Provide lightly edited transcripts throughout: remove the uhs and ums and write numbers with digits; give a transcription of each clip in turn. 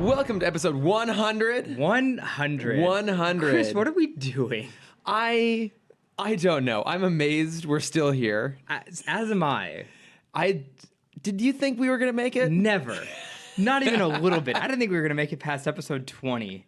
Welcome to episode 100. 100. 100. Chris, what are we doing? I don't know. I'm amazed we're still here. As am I. Did you think we were going to make it? Never. Not even a little bit. I didn't think we were going to make it past episode 20.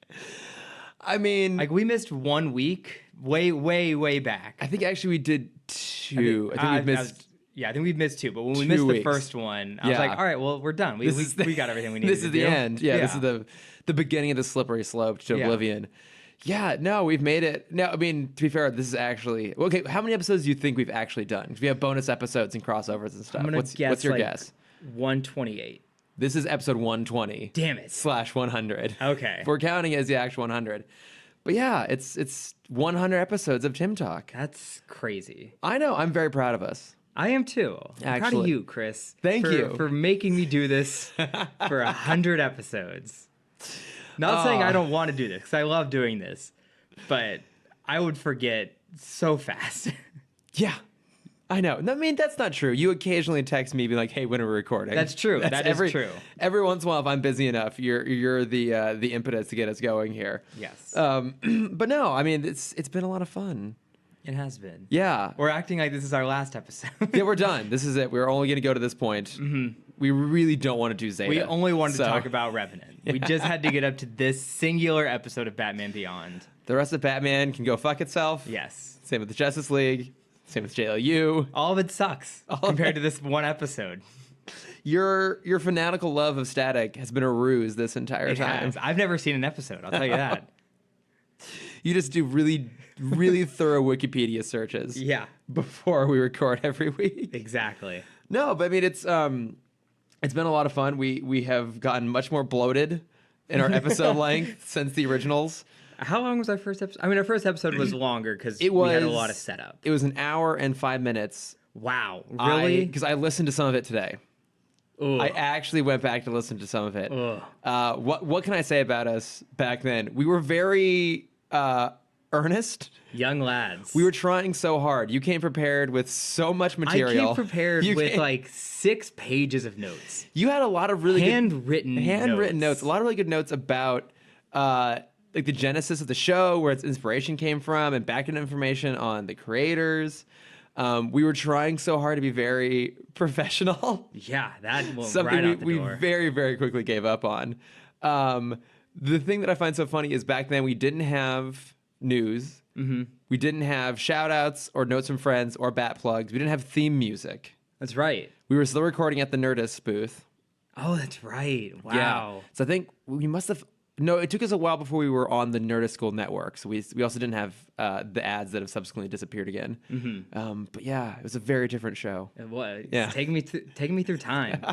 I mean... Like, we missed 1 week way back. I think actually we did two. I think we missed... I think we missed 2. But when we missed the first one, I was like, all right, well, we're done. We got everything we needed This is the end. Yeah, this is the beginning of the slippery slope to oblivion. Yeah, no, we've made it. No, I mean, to be fair, this is actually... Okay, how many episodes do you think we've actually done? Because we have bonus episodes and crossovers and stuff. What's your guess? 128. This is episode 120. Damn it. /100. Okay. If we're counting as the actual 100. But yeah, it's 100 episodes of Timm Talk. That's crazy. I know. I'm very proud of us. I am too. I'm proud of you, Chris. Thank you. For making me do this for 100 episodes. Not saying I don't want to do this, because I love doing this, but I would forget so fast. Yeah. I know. I mean, that's not true. You occasionally text me, be like, "Hey, when are we recording?" That's true. That is true. Every once in a while, if I'm busy enough, you're the impetus to get us going here. Yes. But no, I mean, it's been a lot of fun. It has been. Yeah. We're acting like this is our last episode. Yeah, we're done. This is it. We're only going to go to this point. Mm-hmm. We really don't want to do Zeta. We only wanted to talk about Revenant. We just had to get up to this singular episode of Batman Beyond. The rest of Batman can go fuck itself. Yes. Same with the Justice League. Same with JLU. All of it sucks compared to this one episode. Your fanatical love of Static has been a ruse this entire time. Has. I've never seen an episode, I'll tell you that. You just do really, really thorough Wikipedia searches. Yeah. Before we record every week. Exactly. No, but I mean, it's been a lot of fun. We have gotten much more bloated in our episode length since the originals. How long was our first episode? I mean, our first episode was longer because we had a lot of setup. It was 1 hour and 5 minutes. Wow. Really? Because I listened to some of it today. Ugh. I actually went back to listen to some of it. What can I say about us back then? We were very earnest. Young lads. We were trying so hard. You came prepared with so much material. I came prepared with like 6 pages of notes. You had a lot of really handwritten notes. A lot of really good notes about like the genesis of the show, where its inspiration came from, and back-end information on the creators. We were trying so hard to be very professional. Yeah, that went something right out the door. We very, very quickly gave up on. The thing that I find so funny is back then we didn't have news. Mm-hmm. We didn't have shout-outs or notes from friends or bat plugs. We didn't have theme music. That's right. We were still recording at the Nerdist booth. Oh, that's right. Wow. Yeah. So I think we must have... No, it took us a while before we were on the Nerdist School network. So we also didn't have the ads that have subsequently disappeared again. Mm-hmm. But yeah, it was a very different show. It was. Yeah. Taking me through time.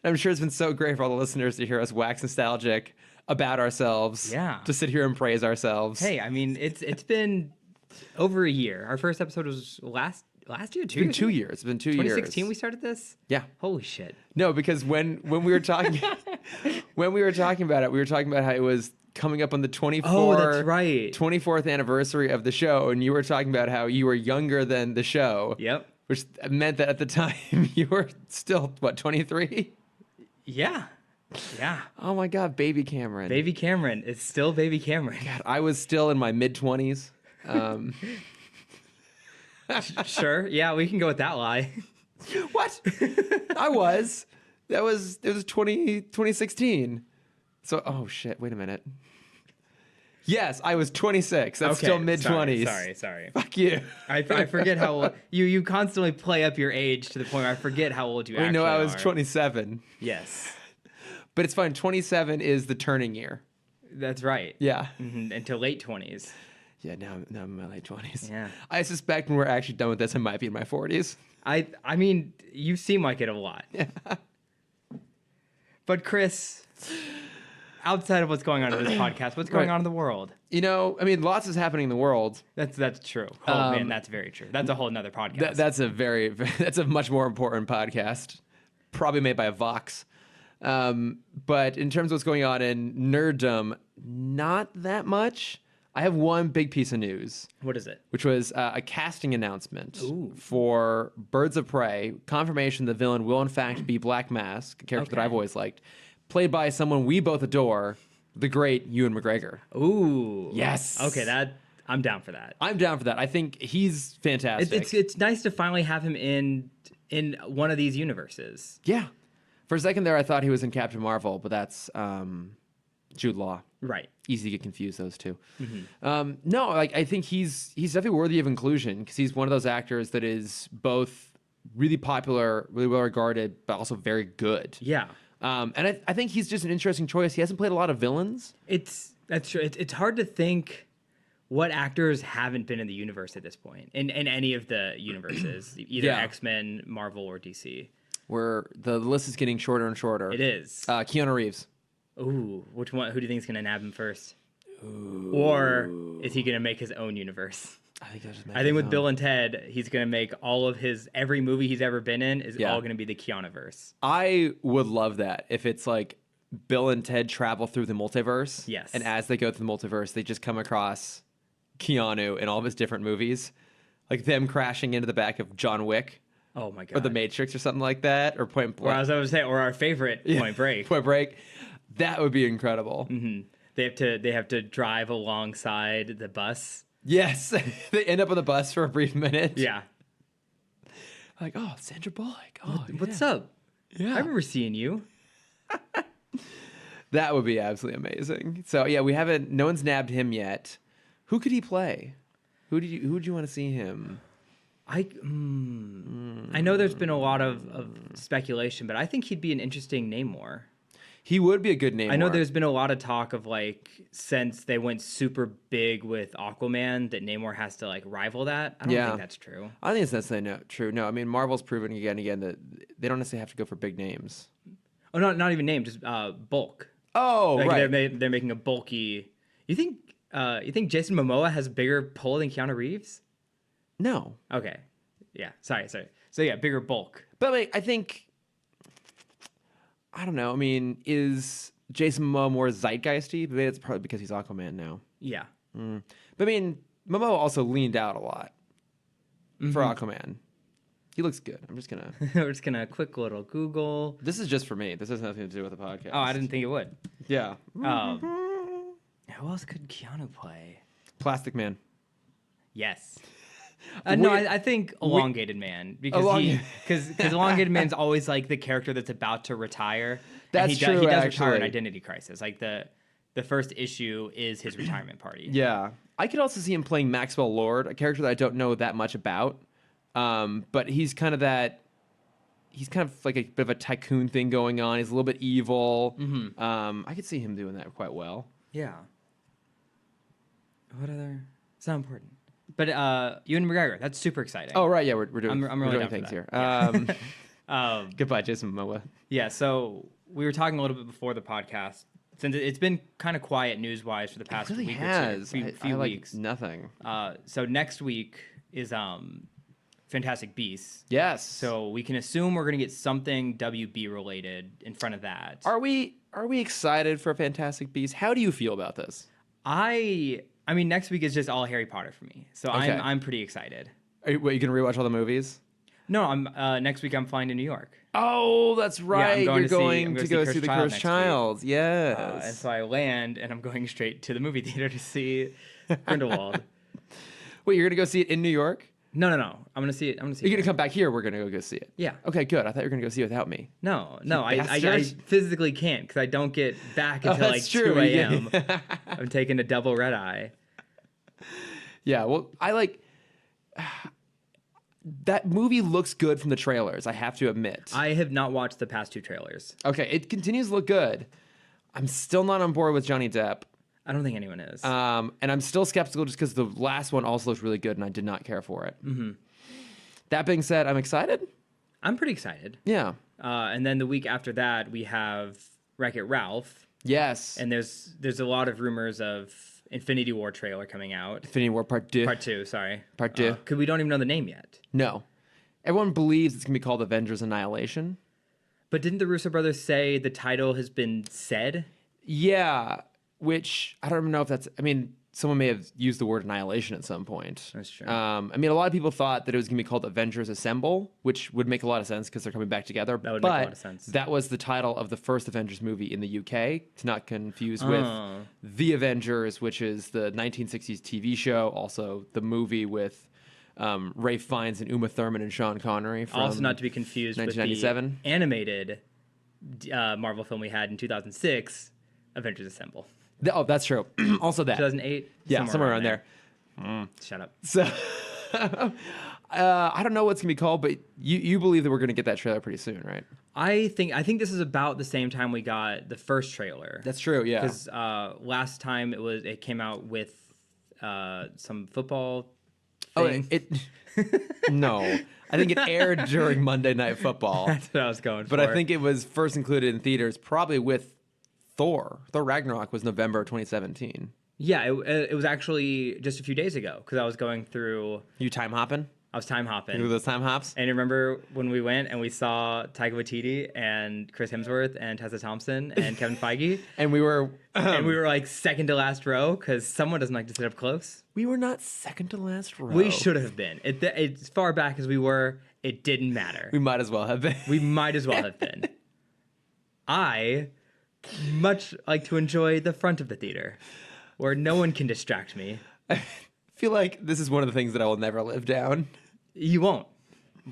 I'm sure it's been so great for all the listeners to hear us wax nostalgic about ourselves. Yeah. To sit here and praise ourselves. Hey, I mean, it's been over a year. Our first episode was last year, It's been 2 years. It's been 2 years. 2016 we started this? Yeah. Holy shit. No, because when we were talking when we were talking about it, we were talking about how it was coming up on the 24th anniversary of the show, and you were talking about how you were younger than the show. Yep. Which meant that at the time you were still, what, 23? Yeah. Yeah. Oh my God, baby Cameron. Baby Cameron. It's still baby Cameron. God, I was still in my mid-20s. Sure. Yeah, we can go with that lie. What? I was. It was 2016. So, oh shit, wait a minute. Yes, I was 26. That's still mid-20s. Sorry. Fuck you. I forget how old. You constantly play up your age to the point where I forget how old you actually are. No, I was 27. Yes. But it's fine. 27 is the turning year. That's right. Yeah. Mm-hmm. Until late 20s. Yeah, now I'm in my late 20s. Yeah. I suspect when we're actually done with this, I might be in my 40s. I mean, you seem like it a lot. Yeah. But Chris, outside of what's going on in this podcast, what's going on in the world? You know, I mean, lots is happening in the world. That's true. Oh man, that's very true. That's a whole nother podcast. That's a much more important podcast, probably made by a Vox. But in terms of what's going on in nerddom, not that much. I have one big piece of news. What is it? Which was a casting announcement for Birds of Prey. Confirmation the villain will in fact be Black Mask, a character that I've always liked. played by someone we both adore, the great Ewan McGregor. Ooh. Yes. Okay, I'm down for that. I'm down for that. I think he's fantastic. It's nice to finally have him in one of these universes. Yeah. For a second there, I thought he was in Captain Marvel, but that's Jude Law. Right. Easy to get confused, those two. No, like I think he's definitely worthy of inclusion because he's one of those actors that is both really popular, really well regarded, but also very good. Yeah. And I think he's just an interesting choice. He hasn't played a lot of villains. That's true. It's hard to think what actors haven't been in the universe at this point in any of the universes, either X-Men, Marvel, or DC. Where the list is getting shorter and shorter. It is. Keanu Reeves. Ooh, which one? Who do you think is gonna nab him first? Ooh. Or is he gonna make his own universe? I think with Bill and Ted, he's gonna make all of every movie he's ever been in is all gonna be the Keanu-verse. I would love that if it's like Bill and Ted travel through the multiverse. Yes. And as they go through the multiverse, they just come across Keanu in all of his different movies, like them crashing into the back of John Wick. Oh my god! Or The Matrix, or something like that, or Point Blank. Or I was going to say, or our favorite, Point Break. Point Break. That would be incredible. Mm-hmm. They have to drive alongside the bus. Yes, they end up on the bus for a brief minute. Yeah. Like, oh, Sandra Bullock. Oh, what's up? Yeah, I remember seeing you. That would be absolutely amazing. So yeah, no one's nabbed him yet. Who could he play? Who would you want to see him? I know there's been a lot of speculation, but I think he'd be an interesting Namor. He would be a good Namor. I know there's been a lot of talk of like since they went super big with Aquaman that Namor has to like rival that. I don't think that's true. I think it's necessarily true. No, I mean Marvel's proven again and again that they don't necessarily have to go for big names. Oh, not even name, just bulk. Oh, like right. They're making a bulky. You think Jason Momoa has bigger pull than Keanu Reeves? No. Okay. Yeah. Sorry. So yeah, bigger bulk. But like, I think, I don't know. I mean, is Jason Momoa more zeitgeisty? But maybe it's probably because he's Aquaman now. Yeah. But I mean, Momoa also leaned out a lot for Aquaman. He looks good. I'm just gonna. We're just gonna quick little Google. This is just for me. This has nothing to do with the podcast. Oh, I didn't think it would. Yeah. Who else could Keanu play? Plastic Man. Yes. No, I think Elongated Man because Elongated Man's always like the character that's about to retire. That's true. He does retire in Identity Crisis. Like the first issue is his retirement party. Yeah, I could also see him playing Maxwell Lord, a character that I don't know that much about. But he's kind of like a bit of a tycoon thing going on. He's a little bit evil. I could see him doing that quite well. Yeah. What other? It's not important. But Ewan McGregor, that's super exciting. Oh right, yeah, we're doing I'm really things here. Yeah. Goodbye, Jason Momoa. Yeah, so we were talking a little bit before the podcast. Since it's been kind of quiet news-wise for the past week or two, few weeks. Nothing. So next week is Fantastic Beasts. Yes. So we can assume we're going to get something WB related in front of that. Are we excited for Fantastic Beasts? How do you feel about this? I mean, next week is just all Harry Potter for me, so okay. I'm pretty excited. You gonna rewatch all the movies? No, I'm next week. I'm flying to New York. Oh, that's right. Yeah, You're going to go see The Cursed Child. Yes. And so I land, and I'm going straight to the movie theater to see Grindelwald. Wait, you're gonna go see it in New York? No. I'm gonna see it. You're gonna come back here. We're gonna go see it. Yeah. Okay, good. I thought you were gonna go see it without me. No. I physically can't because I don't get back until like 2 a.m. I'm taking a double red eye. Yeah, well, I like that movie looks good from the trailers, I have to admit. I have not watched the past 2 trailers. Okay, it continues to look good. I'm still not on board with Johnny Depp. I don't think anyone is. And I'm still skeptical just because the last one also looks really good and I did not care for it. That being said, I'm excited. I'm pretty excited. Yeah. And then the week after that, we have Wreck-It Ralph. Yes. And there's a lot of rumors of Infinity War trailer coming out. Infinity War Part 2. Part 2, sorry. Part 2. Because we don't even know the name yet. No. Everyone believes it's going to be called Avengers Annihilation. But didn't the Russo brothers say the title has been said? Yeah, which I don't even know if that's... I mean, someone may have used the word annihilation at some point. That's true. I mean, a lot of people thought that it was going to be called Avengers Assemble, which would make a lot of sense because they're coming back together. That would make a lot of sense. That was the title of the first Avengers movie in the UK, to not confuse with The Avengers, which is the 1960s TV show, also the movie with Ralph Fiennes and Uma Thurman and Sean Connery. From also not to be confused with the animated Marvel film we had in 2006, Avengers Assemble. Oh, that's true. Also that. 2008? Yeah, somewhere around there. Shut up. So, I don't know what's going to be called, but you believe that we're going to get that trailer pretty soon, right? I think this is about the same time we got the first trailer. That's true, yeah. Because last time it came out with some football thing. No. I think it aired during Monday Night Football. That's what I was going for. But I think it was first included in theaters probably with Thor. Thor Ragnarok was November 2017. Yeah, it was actually just a few days ago because I was going through... You time hopping? I was time hopping. You do those time hops? And remember when we went and we saw Taika Waititi and Chris Hemsworth and Tessa Thompson and Kevin Feige? And we were... like second to last row because someone doesn't like to sit up close. We were not second to last row. We should have been. As far back as we were, it didn't matter. We might as well have been. We might as well have been. I much like to enjoy the front of the theater where no one can distract me. I feel like this is one of the things that I will never live down. You won't.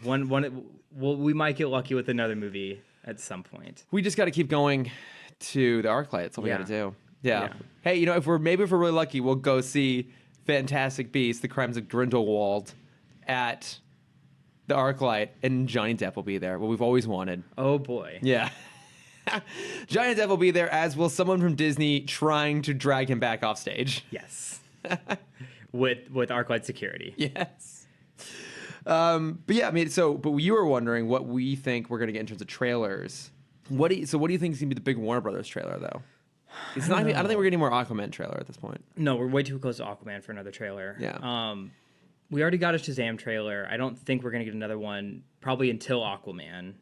We might get lucky with another movie at some point. We just got to keep going to the ArcLight. That's all we got to do. Yeah. Hey, if we're really lucky, we'll go see Fantastic Beasts: The Crimes of Grindelwald at the ArcLight, and Johnny Depp will be there. What we've always wanted. Oh boy. Yeah. Johnny Depp will be there, as will someone from Disney trying to drag him back off stage. Yes. with ArcLight security. Yes. But yeah, I mean, but you were wondering what we think we're gonna get in terms of trailers. What do you think is gonna be the big Warner Brothers trailer though? It's not. I don't think we're getting more Aquaman trailer at this point. No, we're way too close to Aquaman for another trailer. Yeah. We already got a Shazam trailer. I don't think we're gonna get another one probably until Aquaman.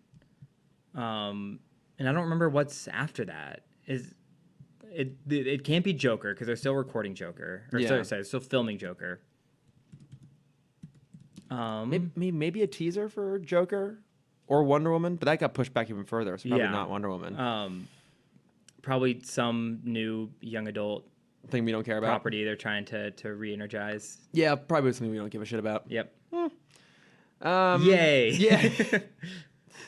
And I don't remember what's after that. It can't be Joker because they're still recording Joker. Sorry, they're still filming Joker. Maybe a teaser for Joker or Wonder Woman, but that got pushed back even further, so probably not Wonder Woman. Probably some new young adult thing we don't care about. Property they're trying to re-energize. Yeah, probably something we don't give a shit about. Yep. Yay. Yeah.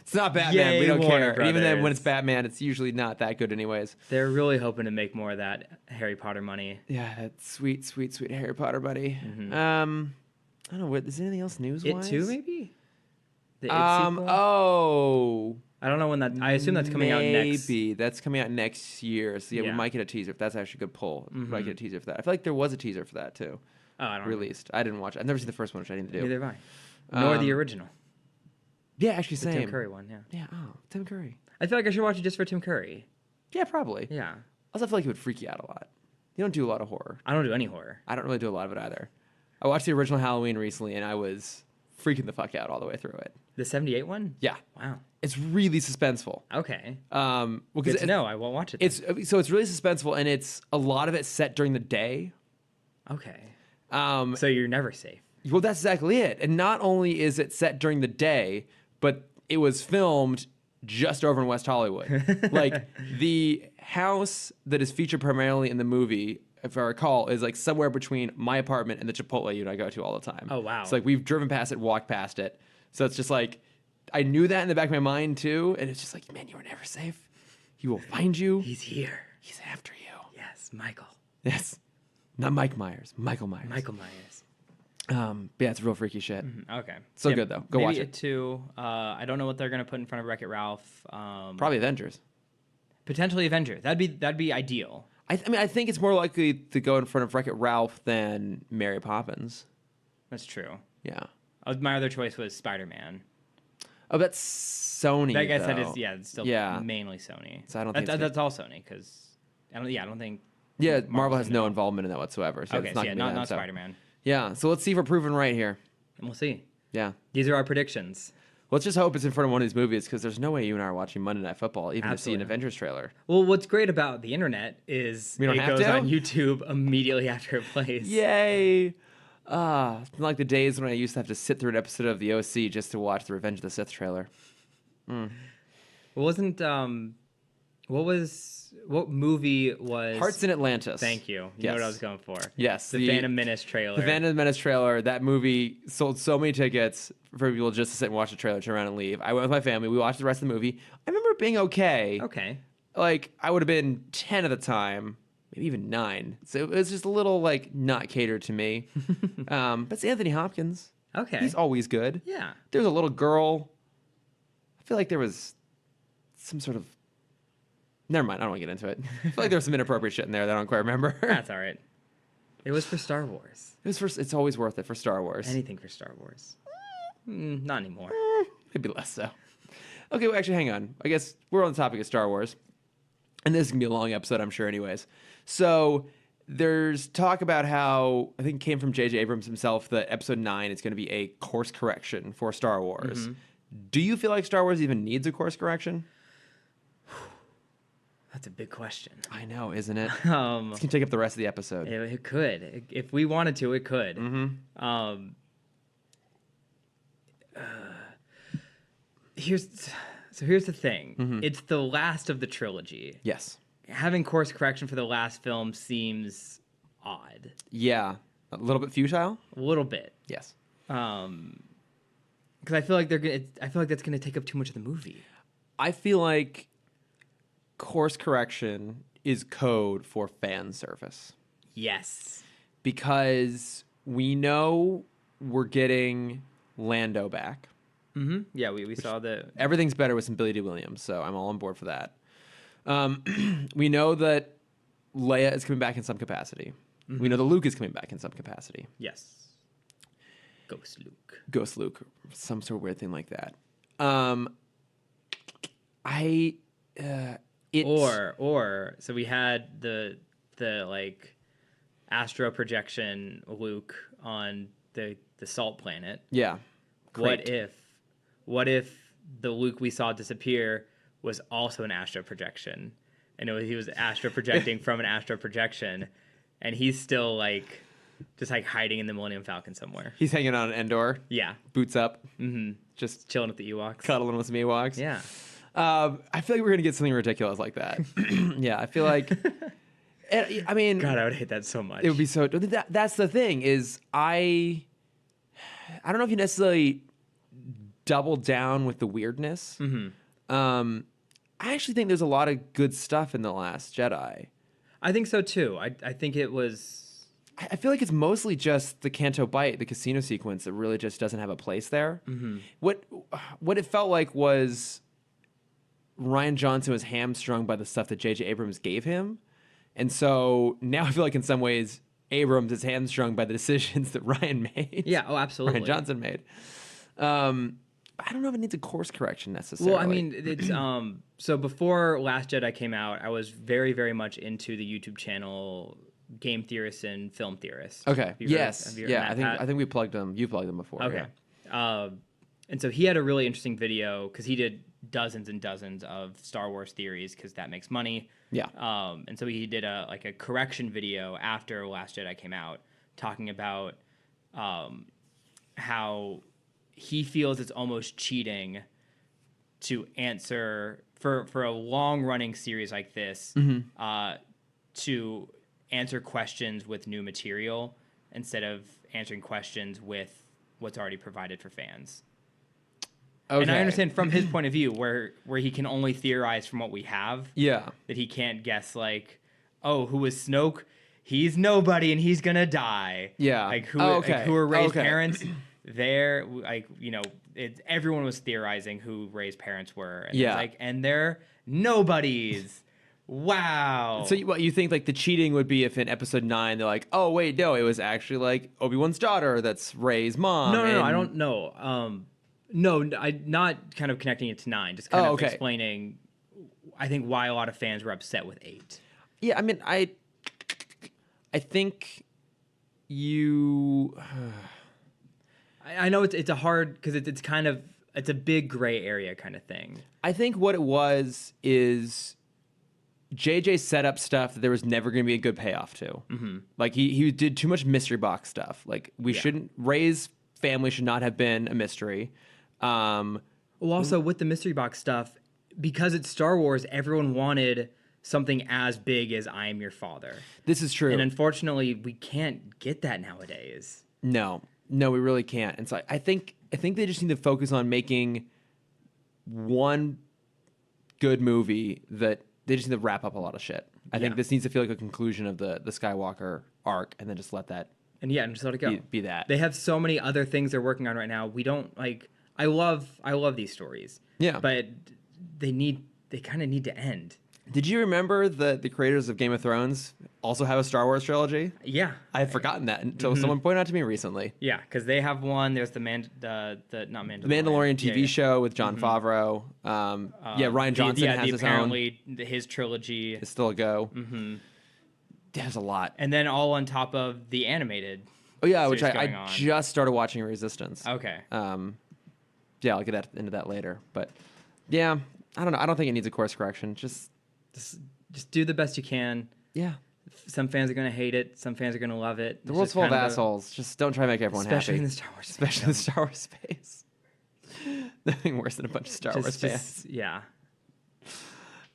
It's not Batman. Yay, we don't Warner care. And even then, Brothers. when it's Batman, it's usually not that good anyways. They're really hoping to make more of that Harry Potter money. Yeah, that sweet, sweet, sweet Harry Potter money. Mm-hmm. I don't know. Is there anything else news-wise? It 2, maybe? The It sequel? Oh. I don't know when that... I assume that's coming out next... Maybe. That's coming out next year. So, yeah, we might get a teaser. That's actually a good pull. We might get a teaser for that. I feel like there was a teaser for that, too. Oh, I don't Released. I didn't watch it. I've never seen the first one, which I need to do. Neither have I. Nor the original. Yeah, actually, The same. Tim Curry one, yeah. Yeah, Tim Curry. I feel like I should watch it just for Tim Curry. Yeah, probably. Yeah. Also, I feel like it would freak you out a lot. You don't do a lot of horror. I don't do any horror. I don't really do a lot of it either. I watched the original Halloween recently, and I was freaking the fuck out all the way through it. The 78 one? Yeah. Wow. It's really suspenseful. Okay. Well, Good to know. I won't watch it then. It's really suspenseful, and it's a lot of it set during the day. Okay. So So you're never safe. Well, that's exactly it. And not only is it set during the day, but it was filmed just over in West Hollywood. Like, the house that is featured primarily in the movie, if I recall, is like somewhere between my apartment and the Chipotle you and I go to all the time. Oh, wow. So like we've driven past it, walked past it. So it's just like, I knew that in the back of my mind too. And it's just like, man, you were never safe. He will find you. He's here. He's after you. Yes, Michael. Yes. Not Mike Myers. Michael Myers. Michael Myers. But yeah, it's real freaky shit. Okay. So good though. Go maybe watch it. It 2. I don't know what they're gonna put in front of Wreck-It Ralph. Probably Avengers. Potentially Avengers. That'd be ideal. I mean, I think it's more likely to go in front of Wreck-It Ralph than Mary Poppins. That's true. Yeah. My other choice was Spider-Man. Oh, that's Sony. Like I said, though. it's still mainly Sony. So I don't think that's all Sony because I don't think. Yeah, Marvel has no involved. involvement in that whatsoever. So Okay, it's not so yeah, gonna be not them, Spider-Man. Yeah, so let's see if we're proven right here. And we'll see. Yeah. These are our predictions. Let's just hope it's in front of one of these movies because there's no way you and I are watching Monday Night Football even to see an Avengers trailer. Well, what's great about the internet is it goes on YouTube immediately after it plays. Yay! Like the days when I used to have to sit through an episode of The OC just to watch the Revenge of the Sith trailer. What movie was Hearts in Atlantis? Thank you. You know what I was going for. Yes. The Phantom Menace trailer. The Phantom Menace trailer. That movie sold so many tickets for people just to sit and watch the trailer, turn around and leave. I went with my family. We watched the rest of the movie. I remember it being okay. Okay. Like, I would have been 10 at the time, maybe even 9. So it was just a little, like, not catered to me. But it's Anthony Hopkins. Okay. He's always good. Yeah. There was a little girl. I feel like there was some sort of... Never mind, I don't want to get into it. I feel like there was some inappropriate shit in there that I don't quite remember. That's all right. It was for Star Wars. It's always worth it for Star Wars. Anything for Star Wars. Not anymore. Maybe less so. Okay, well, actually, hang on. I guess we're on the topic of Star Wars. And this is going to be a long episode, I'm sure, anyways. So there's talk about how, I think it came from J.J. Abrams himself, that Episode 9 is going to be a course correction for Star Wars. Do you feel like Star Wars even needs a course correction? That's a big question. I know, isn't it? It's going to take up the rest of the episode. It could. If we wanted to, it could. Here's the thing. It's the last of the trilogy. Yes. Having course correction for the last film seems odd. Yeah. A little bit futile? A little bit. Yes. Because I feel like that's gonna take up too much of the movie. I feel like course correction is code for fan service. Yes. Because we know we're getting Lando back. Yeah, we saw everything's better with some Billy D. Williams, so I'm all on board for that. We know that Leia is coming back in some capacity. We know that Luke is coming back in some capacity. Yes. Ghost Luke. Some sort of weird thing like that. So we had the like astro projection Luke on the salt planet. Yeah. Great. What if the Luke we saw disappear was also an astro projection, and he was astro projecting from an astro projection, and he's still like just like hiding in the Millennium Falcon somewhere. He's hanging on Endor. Yeah. Boots up. Just chilling with the Ewoks. Cuddling with some Ewoks. Yeah. I feel like we're going to get something ridiculous like that. Yeah, I feel like... I mean... God, I would hate that so much. It would be so... That's the thing, is I don't know if you necessarily double down with the weirdness. I actually think there's a lot of good stuff in The Last Jedi. I think so, too. I think it was... I feel like it's mostly just the Canto Bight, the casino sequence, that really just doesn't have a place there. What it felt like was Rian Johnson was hamstrung by the stuff that J.J. Abrams gave him. And so now I feel like in some ways Abrams is hamstrung by the decisions that Ryan made. Yeah, oh, absolutely. Rian Johnson made. I don't know if it needs a course correction necessarily. Well, I mean, it's so before Last Jedi came out, I was very, very much into the YouTube channel Game Theorists and Film Theorists. Okay. Yes. Yeah. I think we plugged them. You plugged them before. Okay. Yeah. And so he had a really interesting video because he did dozens and dozens of Star Wars theories because that makes money. Yeah. And so he did a correction video after Last Jedi came out, talking about how he feels it's almost cheating to answer for a long running series like this to answer questions with new material instead of answering questions with what's already provided for fans. Okay. And I understand from his point of view where he can only theorize from what we have. Yeah. That he can't guess like, oh, who was Snoke? He's nobody and he's gonna die. Yeah. Like who were Rey's parents? There, like, you know, everyone was theorizing who Rey's parents were. And yeah. And they're nobodies. Wow. So you think like the cheating would be if in episode 9 they're like, oh wait, no, it was actually like Obi-Wan's daughter that's Rey's mom. No, I don't know. No, I'm not kind of connecting it to 9, just kind of explaining, I think, why a lot of fans were upset with 8. Yeah, I mean, I think you... I know it's a hard, because it's kind of it's a big gray area kind of thing. I think what it was is JJ set up stuff that there was never going to be a good payoff to. Mm-hmm. Like he did too much mystery box stuff. Like Rey's family should not have been a mystery. Well, also with the mystery box stuff, because it's Star Wars, everyone wanted something as big as I Am Your Father. This is true. And unfortunately, we can't get that nowadays. No, we really can't. And so I think they just need to focus on making one good movie that they just need to wrap up a lot of shit. I think this needs to feel like a conclusion of the Skywalker arc, and then just let that and just let it go. Be that. They have so many other things they're working on right now. We don't like. I love these stories. Yeah, but they kind of need to end. Did you remember the creators of Game of Thrones also have a Star Wars trilogy? Yeah. I had forgotten that until someone pointed out to me recently. Yeah, because they have one. There's the Mandalorian TV show with Jon Favreau. Rian Johnson has his own. His trilogy is still a go. Mm-hmm. There's a lot. And then all on top of the animated. Oh, yeah, which I just started watching Resistance. Okay. I'll get into that later. But, yeah, I don't know. I don't think it needs a course correction. Just do the best you can. Yeah. Some fans are going to hate it. Some fans are going to love it. The world's full of assholes. Just don't try to make everyone especially happy. In the Star Wars especially in the Star Wars space. Nothing worse than a bunch of Star Wars fans. Yeah.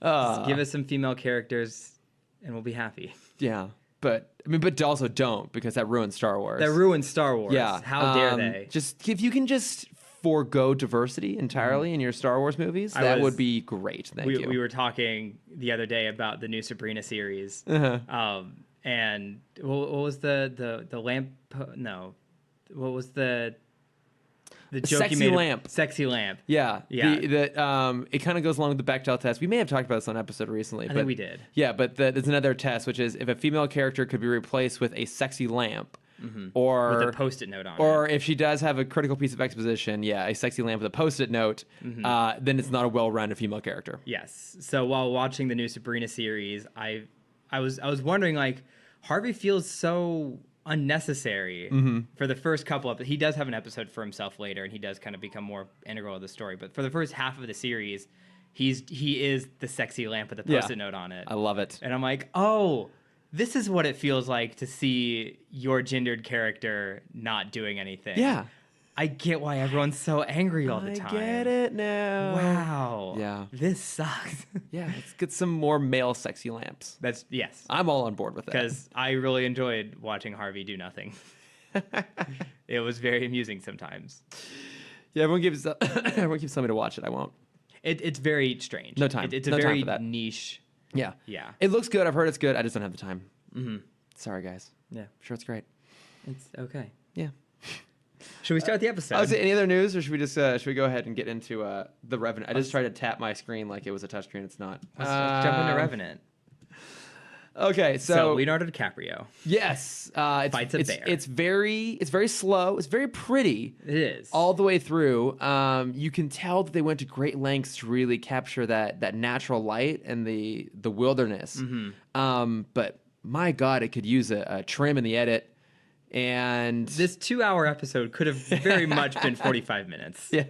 Just give us some female characters and we'll be happy. Yeah. But also don't, because that ruins Star Wars. Yeah. How dare they? Just if you can just forego diversity entirely in your Star Wars movies, that would be great. Thank you. We were talking the other day about the new Sabrina series, and what was the lamp? No, what was the joke sexy you made? Lamp. Sexy lamp. Yeah. It kind of goes along with the Bechdel test. We may have talked about this on an episode recently. I think we did. Yeah, but there's another test, which is if a female character could be replaced with a sexy lamp. Mm-hmm. Or with a post-it note on it. Or if she does have a critical piece of exposition, a sexy lamp with a post-it note, then it's not a well-rounded female character. Yes. So while watching the new Sabrina series, I was wondering, like, Harvey feels so unnecessary for the first couple of. He does have an episode for himself later, and he does kind of become more integral to the story. But for the first half of the series, he is the sexy lamp with a post-it note on it. I love it. And I'm like, oh. This is what it feels like to see your gendered character not doing anything. Yeah. I get why everyone's so angry all the time. I get it now. Wow. Yeah. This sucks. Yeah, let's get some more male sexy lamps. Yes. I'm all on board with that. Because I really enjoyed watching Harvey do nothing. It was very amusing sometimes. Yeah, everyone keeps telling me to watch it. I won't. It's very strange. No time. It's a no very time for that. niche. Yeah. Yeah. It looks good. I've heard it's good. I just don't have the time. Mm-hmm. Sorry, guys. Yeah. I'm sure it's great. It's okay. Yeah. Should we start the episode? I was any other news, or should we just should we go ahead and get into the Revenant? I just tried to tap my screen like it was a touchscreen. It's not. Let's jump into Revenant. Okay, so Leonardo DiCaprio. Yes, fights a bear. It's very slow. It's very pretty. It is all the way through. You can tell that they went to great lengths to really capture that natural light and the wilderness. Mm-hmm. But my God, it could use a trim in the edit. And this 2-hour episode could have very much been 45 minutes. Yes,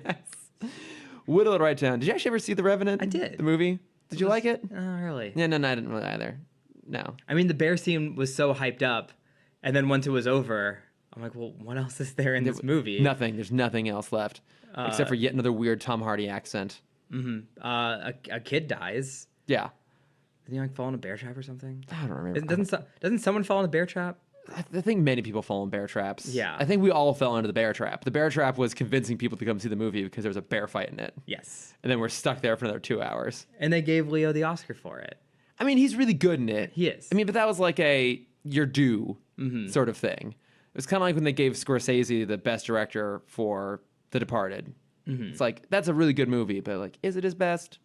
whittle it right down. Did you actually ever see The Revenant? I did. The movie. Did you like it? Really? Yeah, no, I didn't really either. No. I mean, the bear scene was so hyped up, and then once it was over, I'm like, well, what else is there in this movie? Nothing. There's nothing else left, except for yet another weird Tom Hardy accent. Mm-hmm. A kid dies. Yeah. Did he like fall in a bear trap or something? I don't remember. Doesn't someone fall in a bear trap? I think many people fall in bear traps. Yeah. I think we all fell into the bear trap. The bear trap was convincing people to come see the movie because there was a bear fight in it. Yes. And then we're stuck there for another 2 hours. And they gave Leo the Oscar for it. I mean, he's really good in it. He is. I mean, but that was like a you're due sort of thing. It was kind of like when they gave Scorsese the best director for The Departed. Mm-hmm. It's like, that's a really good movie, but like, is it his best?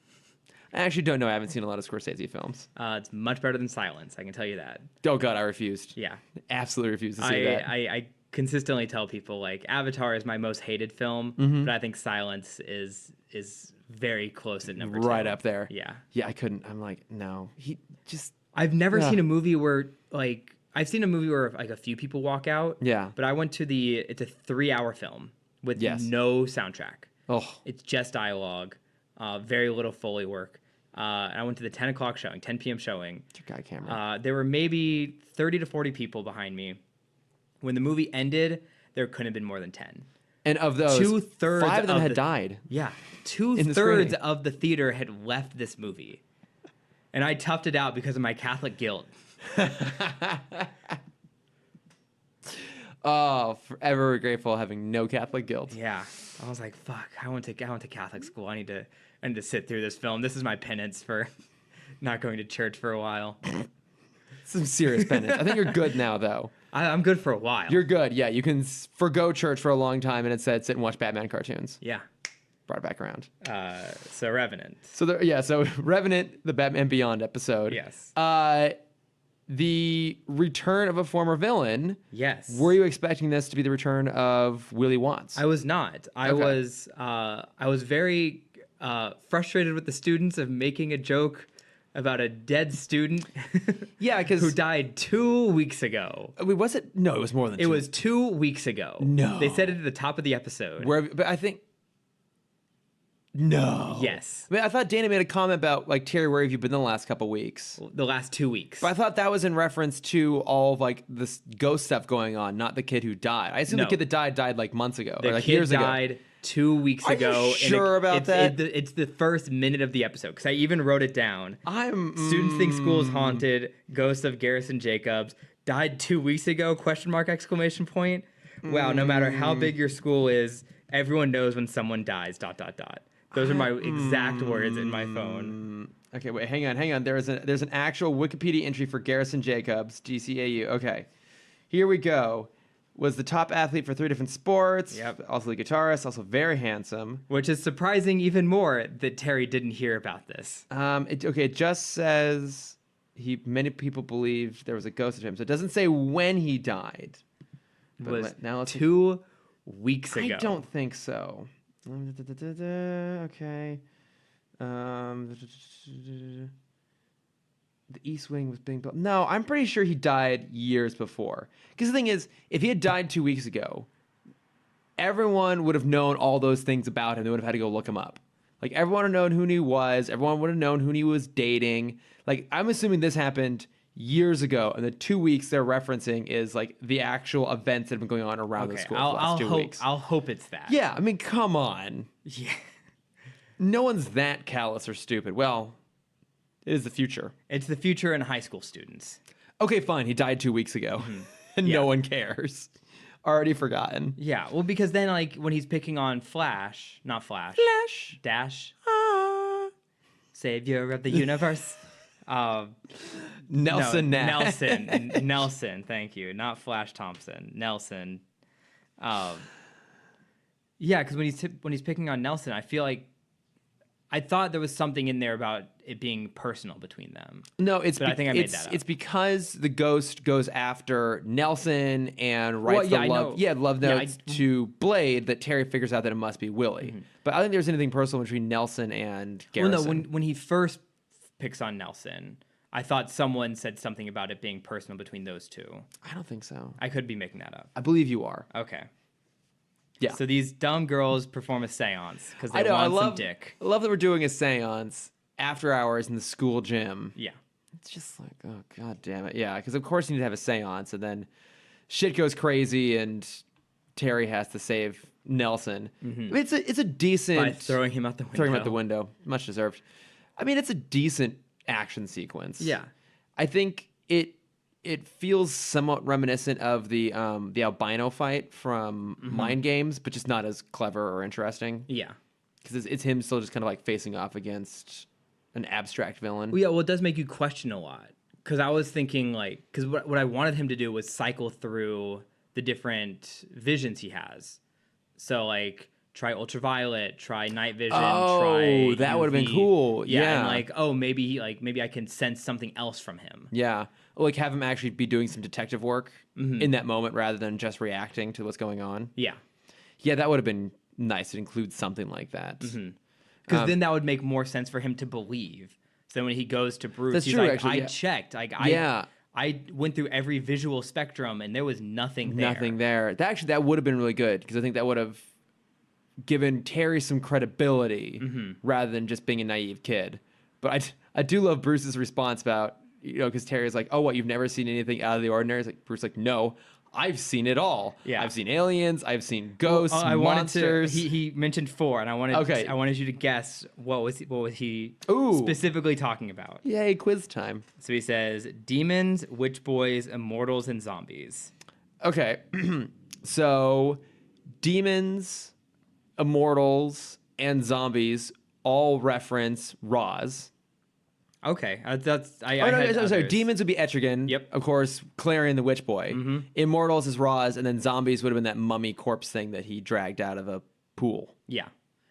I actually don't know. I haven't seen a lot of Scorsese films. It's much better than Silence, I can tell you that. Oh, God, I refused. Yeah. Absolutely refused to see that. I consistently tell people, like, Avatar is my most hated film, but I think Silence is very close at number 2. Right up there. Yeah. Yeah, I couldn't. I'm like, no. I've never seen a movie where, like, I've seen a movie where, like, a few people walk out. Yeah. But I went to it's a 3-hour film with no soundtrack. Oh, It's just dialogue, very little Foley work. And I went to the 10 o'clock showing, 10 p.m. showing. it's your guy camera. There were maybe 30 to 40 people behind me. When the movie ended, there couldn't have been more than 10. And of those, 2/3 5 of them had the, died. Yeah, the 2/3 screening. of the theater had left this movie, and I toughed it out because of my Catholic guilt. Oh, forever grateful having no Catholic guilt. Yeah, I was like, "Fuck! I went to Catholic school. I need to sit through this film. This is my penance for not going to church for a while." Some serious penance. I think you're good now, though. I'm good for a while. You're good. Yeah, you can forgo church for a long time and instead sit and watch Batman cartoons. Yeah. Brought it back around. So Revenant. So Revenant, the Batman Beyond episode. Yes. The return of a former villain. Yes. Were you expecting this to be the return of Willy Wonts? I was not. I was very frustrated with the students of making a joke about a dead student. Yeah, because who died 2 weeks ago. Wait, was it? No, it was more than 2. It was 2 weeks ago. No. They said it at the top of the episode. But I think. No. Yes. I mean, I thought Dana made a comment about, like, Terry, where have you been the last couple weeks? The last 2 weeks. But I thought that was in reference to all of, like, this ghost stuff going on, not the kid who died. I assume the kid that died like months ago. The or like kid years died ago. 2 weeks Are ago. you sure about that? It's the first minute of the episode because I even wrote it down. Students think school is haunted. Ghost of Garrison Jacobs died 2 weeks ago? ? Exclamation point. Wow. No matter how big your school is, everyone knows when someone dies. ... Those are my exact words in my phone. Okay, wait, hang on. There's an actual Wikipedia entry for Garrison Jacobs, GCAU. Okay, here we go. Was the top athlete for 3 different sports. Yep. Also the guitarist. Also very handsome. Which is surprising even more that Terry didn't hear about this. It just says many people believed there was a ghost of him. So it doesn't say when he died. It was 2 weeks ago. I don't think so. Okay. The East Wing was being built. No, I'm pretty sure he died years before. Because the thing is, if he had died 2 weeks ago, everyone would have known all those things about him. They would have had to go look him up. Like, everyone would have known who he was. Everyone would have known who he was dating. Like, I'm assuming this happened years ago, and the 2 weeks they're referencing is like the actual events that have been going on around the school for the last 2 weeks. I'll hope it's that. Yeah, I mean, come on. Yeah. No one's that callous or stupid. Well, it is the future. It's the future in high school students. Okay, fine. He died 2 weeks ago, and no one cares. Already forgotten. Yeah, well, because then, like, when he's picking on not Flash. Dash. Savior of the universe. Nelson Nash. Nelson, thank you. Not Flash Thompson. Nelson. Yeah, because when he's picking on Nelson, I feel like I thought there was something in there about it being personal between them. No, I think I made that up. It's because the ghost goes after Nelson and writes love notes to Blade that Terry figures out that it must be Willie. Mm-hmm. But I don't think there's anything personal between Nelson and Garrison. Well, no, when he first picks on Nelson, I thought someone said something about it being personal between those two. I don't think so. I could be making that up. I believe you are. Okay. Yeah. So these dumb girls perform a seance because they want some dick. I love that we're doing a seance after hours in the school gym. Yeah. It's just like, oh, God damn it. Yeah, because of course you need to have a seance, and then shit goes crazy, and Terry has to save Nelson. Mm-hmm. I mean, it's a decent... By throwing him out the window. Throwing him out the window. Much deserved. I mean, it's a decent action sequence. Yeah. I think it feels somewhat reminiscent of the albino fight from Mind Games, but just not as clever or interesting. Yeah. Because it's him still just kind of like facing off against an abstract villain. Well, yeah, well, it does make you question a lot. Because I was thinking, like, because what I wanted him to do was cycle through the different visions he has. So, like, try ultraviolet, try night vision, try that would have been cool. Yeah. And like, maybe I can sense something else from him. Yeah. Like have him actually be doing some detective work in that moment rather than just reacting to what's going on. Yeah. Yeah, that would have been nice to include something like that. Because then that would make more sense for him to believe. So when he goes to Bruce, he's true, like, actually, I checked. Like, I went through every visual spectrum and there was nothing there. Nothing there. That would have been really good because I think that would have given Terry some credibility rather than just being a naive kid. But I do love Bruce's response about, because Terry's like, oh, what, you've never seen anything out of the ordinary? It's like, Bruce's like, no, I've seen it all. Yeah. I've seen aliens. I've seen ghosts, monsters. He mentioned 4, and I wanted you to guess what was he specifically talking about. Yay, quiz time. So he says demons, witch boys, immortals, and zombies. Okay. So demons, immortals, and zombies all reference Roz. Okay, sorry. Demons would be Etrigan. Yep. Of course, Clarion the Witch Boy. Mm-hmm. Immortals is Roz, and then zombies would have been that mummy corpse thing that he dragged out of a pool. Yeah.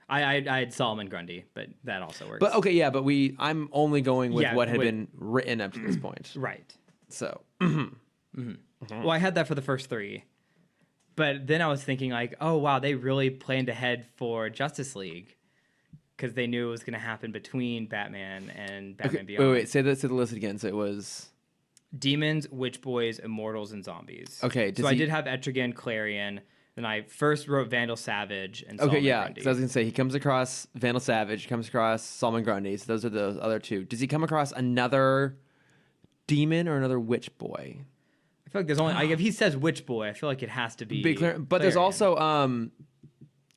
I had Solomon Grundy, but that also works. But okay, yeah, but I'm only going with what had been written up to this point. Right. So. Well, I had that for the first 3. But then I was thinking like, oh wow, they really planned ahead for Justice League. Because they knew it was going to happen between Batman and Batman Beyond. Wait. Say the list again. So it was... Demons, Witch Boys, Immortals, and Zombies. Okay. So I did have Etrigan, Clarion. Then I first wrote Vandal Savage and Solomon Grundy. Because I was going to say, he comes across Vandal Savage, he comes across Solomon Grundy. So those are the other 2. Does he come across another demon or another witch boy? I feel like there's only... if he says Witch Boy, I feel like it has to be But Clarion. there's also...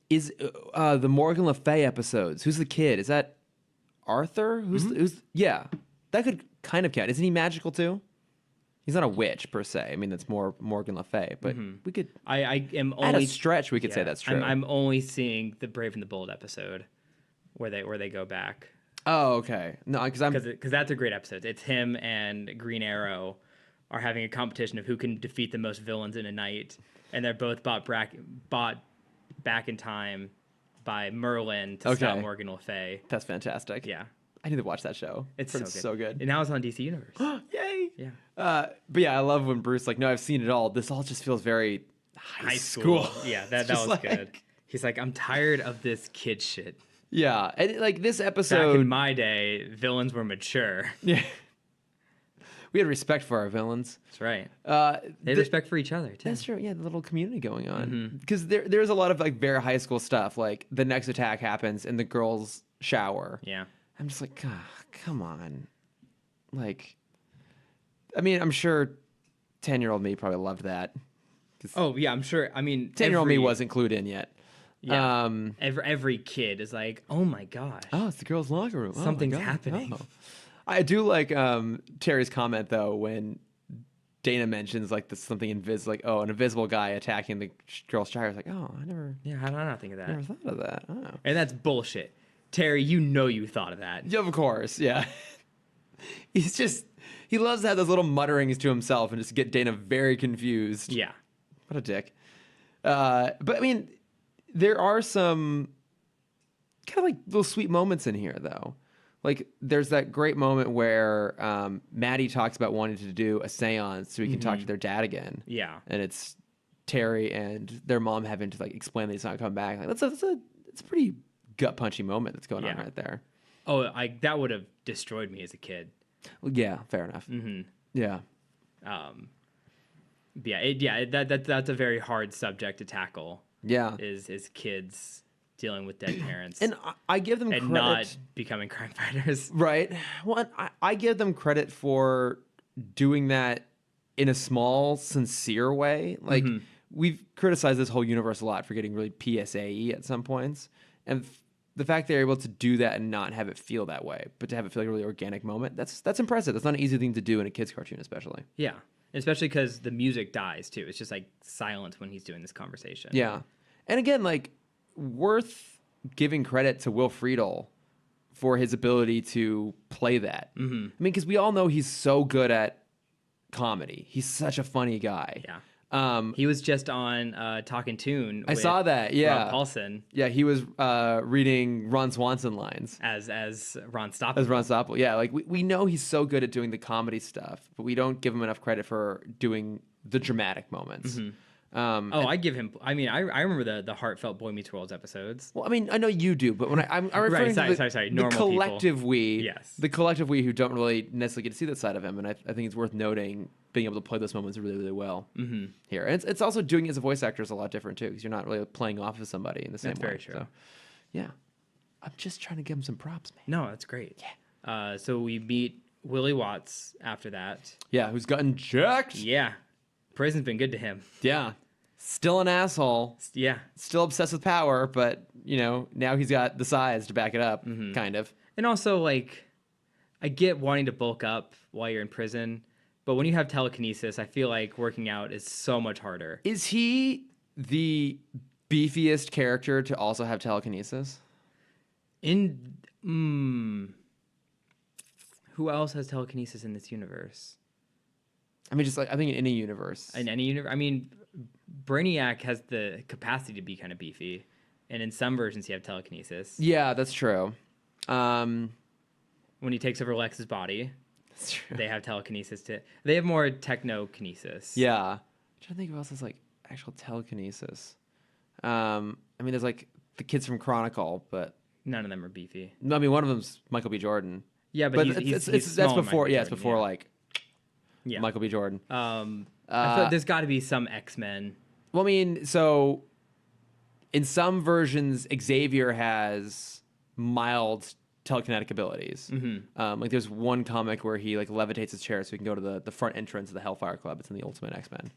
Is the Morgan Le Fay episodes? Who's the kid? Is that Arthur? Who's yeah? That could kind of count. Isn't he magical too? He's not a witch per se. I mean, that's more Morgan Le Fay. But we could. I am only at a stretch. We could say that's true. I'm only seeing the Brave and the Bold episode where they go back. Oh, okay. No, because that's a great episode. It's him and Green Arrow are having a competition of who can defeat the most villains in a night, and they're both bought back in time by Merlin to stop Morgan Le Fay. That's fantastic. Yeah. I need to watch that show. It's so good. And now it's on DC Universe. Yay! Yeah. But yeah, I love when Bruce no, I've seen it all. This all just feels very high school. Yeah, that was good. He's like, I'm tired of this kid shit. Yeah, and this episode. Back in my day, villains were mature. Yeah. We had respect for our villains. That's right. They had respect for each other, too. That's true. Yeah, the little community going on. Because there's a lot of very high school stuff. Like, the next attack happens in the girls' shower. Yeah. I'm just like, come on. Like, I mean, I'm sure 10-year-old me probably loved that. Oh, yeah, I'm sure. I mean, 10-year-old me wasn't clued in yet. Yeah. Every kid is like, oh, my gosh. Oh, it's the girls' locker room. Something's happening. Oh. I do like Terry's comment though when Dana mentions something an invisible guy attacking the girl's shower. It's like, oh, I never. Yeah, how did I not think of that? Never thought of that. Oh. And that's bullshit, Terry. You thought of that. Yeah, of course. Yeah. He loves to have those little mutterings to himself and just get Dana very confused. Yeah. What a dick. But I mean, there are some kind of little sweet moments in here though. Like, there's that great moment where Maddie talks about wanting to do a seance so he can talk to their dad again. Yeah. And it's Terry and their mom having to, explain that he's not coming back. It's a pretty gut-punchy moment that's going on right there. Oh, that would have destroyed me as a kid. Well, yeah, fair enough. Mm-hmm. Yeah. That's a very hard subject to tackle. Yeah. Is kids dealing with dead parents. And I give them credit. And not becoming crime fighters. Right. Well, I give them credit for doing that in a small, sincere way. Like, we've criticized this whole universe a lot for getting really PSA-y at some points. And the fact they're able to do that and not have it feel that way, but to have it feel like a really organic moment, that's impressive. That's not an easy thing to do in a kid's cartoon, especially. Yeah. Especially because the music dies, too. It's just, silence when he's doing this conversation. Yeah. And again, worth giving credit to Will Friedle for his ability to play that. I mean, because we all know he's so good at comedy. He's such a funny guy. Yeah. He was just on Talking Toon. I saw that. Yeah. Rob Paulson. Yeah, he was reading Ron Swanson lines as Ron Stoppel. As Ron Stoppel. Yeah, we know he's so good at doing the comedy stuff, but we don't give him enough credit for doing the dramatic moments. I give him. I mean, I remember the heartfelt Boy Meets World episodes. Well, I mean, I know you do, but when I'm referring to the normal collective people. we, Yes. the collective we who don't really necessarily get to see that side of him, and I think it's worth noting being able to play those moments really, really well here. And it's also doing it as a voice actor is a lot different too, because you're not really playing off of somebody in the same way. That's very true. So, yeah, I'm just trying to give him some props, man. No, that's great. Yeah. So we meet Willie Watts after that. Yeah, who's gotten jacked. Yeah. Prison's been good to him. Yeah. Still an asshole. Yeah. Still obsessed with power, but, now he's got the size to back it up, kind of. And also, like, I get wanting to bulk up while you're in prison, but when you have telekinesis, I feel like working out is so much harder. Is he the beefiest character to also have telekinesis? Who else has telekinesis in this universe? I mean, I think in any universe. In any universe? I mean, Brainiac has the capacity to be kind of beefy, and in some versions he have telekinesis. Yeah, that's true. When he takes over Lex's body, that's true. They have telekinesis they have more technokinesis. Yeah. I'm trying to think of who else has actual telekinesis. I mean, there's the kids from Chronicle, but none of them are beefy. No, I mean one of them's Michael B. Jordan. Yeah, but he's that's before. Yeah, it's before Michael B. Jordan. I feel like there's got to be some X-Men. Well, I mean, so in some versions, Xavier has mild telekinetic abilities. There's one comic where he levitates his chair so he can go to the front entrance of the Hellfire Club. It's in the Ultimate X-Men.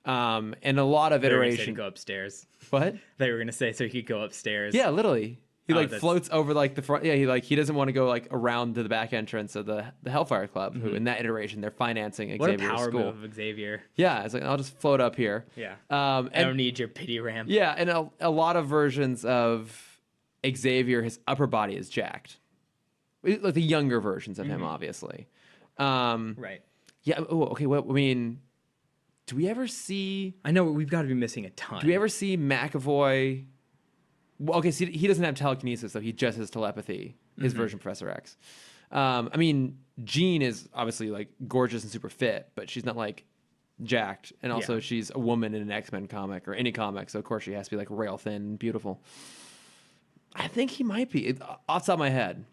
And a lot of iteration. They go upstairs. What? They were gonna say so he could go upstairs. Yeah, literally. He floats over the front. Yeah, he doesn't want to go around to the back entrance of the Hellfire Club. Who in that iteration they're financing Xavier's school. What a power move of Xavier. Yeah, it's I'll just float up here. Yeah. I don't need your pity ramp. Yeah, and a lot of versions of Xavier, his upper body is jacked. Like the younger versions of him, obviously. Right. Yeah. Oh, okay. Well, I mean, do we ever see? I know we've got to be missing a ton. Do we ever see McAvoy? Well, okay, see, he doesn't have telekinesis, though. He just has telepathy, his version of Professor X. I mean, Jean is obviously, gorgeous and super fit, but she's not, jacked. And also, she's a woman in an X-Men comic, or any comic, so of course she has to be, rail thin and beautiful. I think he might be, off the top of my head.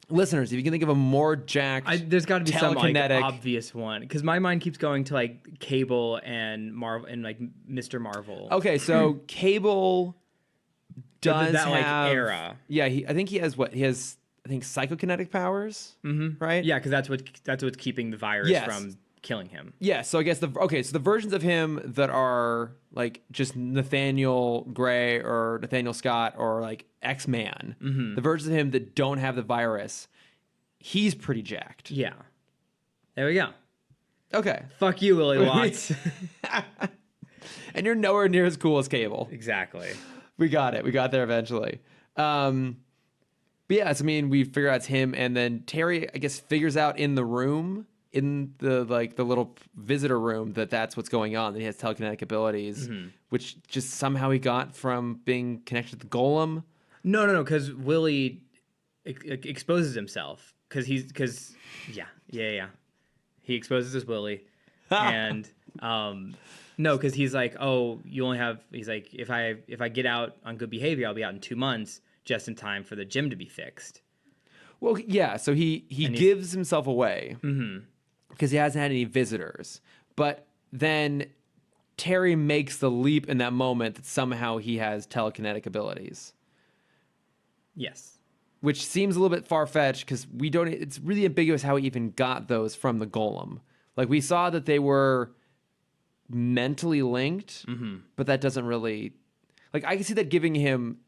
Listeners, if you can think of a more jacked, there's got to be some obvious one, because my mind keeps going to, Cable and Marvel and, Mr. Marvel. Okay, so Cable... does that have era. Yeah, I think he has psychokinetic powers, right? Yeah, because that's what's keeping the virus from killing him. Yeah, so I guess so the versions of him that are just Nathaniel Gray or Nathaniel Scott or X-Man, the versions of him that don't have the virus, he's pretty jacked. Yeah. There we go. Okay. Fuck you, Willie Watts. And you're nowhere near as cool as Cable. Exactly. We got it. We got there eventually. But yeah, I mean, we figure out it's him, and then Terry, I guess, figures out in the room, in the the little visitor room, that's what's going on. That he has telekinetic abilities, which just somehow he got from being connected to the golem. No, because Willie exposes himself he exposes his Willie, and no, because he's you only have. He's if I get out on good behavior, I'll be out in 2 months, just in time for the gym to be fixed. Well, yeah. So he gives himself away because he hasn't had any visitors. But then Terry makes the leap in that moment that somehow he has telekinetic abilities. Yes. Which seems a little bit far-fetched because we don't. It's really ambiguous how he even got those from the golem. We saw that they were mentally linked, but that doesn't really I can see that giving him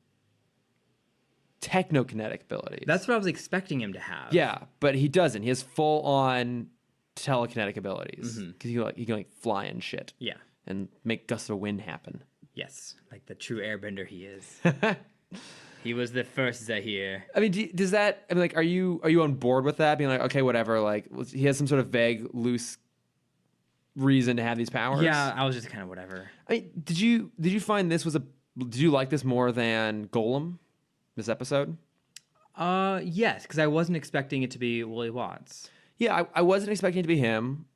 technokinetic abilities. That's what I was expecting him to have. Yeah, but he doesn't. He has full on telekinetic abilities because he can fly and shit. Yeah, and make gusts of wind happen. Yes, like the true airbender he is. He was the first Zahir. I mean, does that? I mean, are you on board with that? Being okay, whatever. He has some sort of vague, loose reason to have these powers. Yeah, I was just kind of whatever. I mean, did you find this was did you like this more than Golem, this episode? Yes, because I wasn't expecting it to be Willie Watts. Yeah, I wasn't expecting it to be him.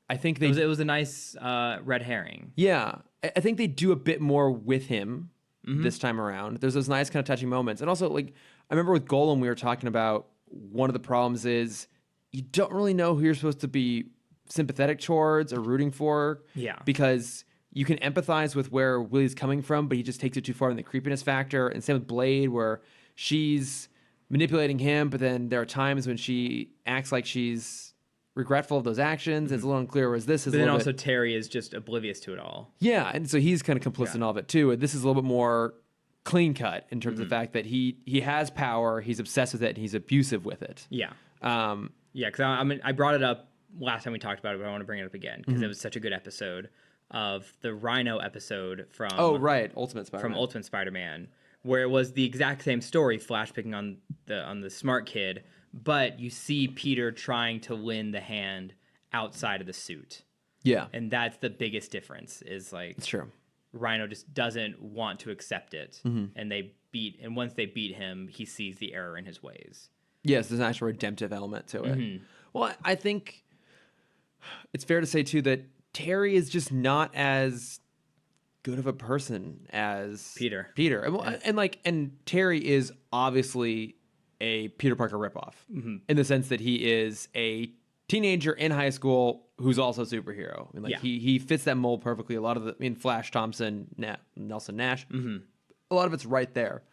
I think it was a nice red herring. Yeah, I think they do a bit more with him this time around. There's those nice kind of touching moments, and also like I remember with Golem, we were talking about one of the problems is you don't really know who you're supposed to be sympathetic towards or rooting for. Yeah, because you can empathize with where Willie's coming from, but he just takes it too far in the creepiness factor. And same with Blade, where she's manipulating him, but then there are times when she acts like she's regretful of those actions. It's a little unclear. Whereas this is, but then also Terry is just oblivious to it all. Yeah, and so he's kind of complicit in all of it too. And this is a little bit more clean cut in terms of the fact that he has power, he's obsessed with it, and he's abusive with it. Yeah, because I brought it up last time we talked about it, but I want to bring it up again because it was such a good episode of the Rhino episode from Ultimate Spider-Man, where it was the exact same story, Flash picking on the smart kid, but you see Peter trying to win the hand outside of the suit. Yeah, and that's the biggest difference. Is like it's true. Rhino just doesn't want to accept it, and once they beat him, he sees the error in his ways. Yes, there's an actual redemptive element to it. Well, I think it's fair to say too that Terry is just not as good of a person as Peter. And Terry is obviously a Peter Parker ripoff in the sense that he is a teenager in high school who's also a superhero. I mean, he fits that mold perfectly. A lot of Flash Thompson, Nelson Nash, a lot of it's right there.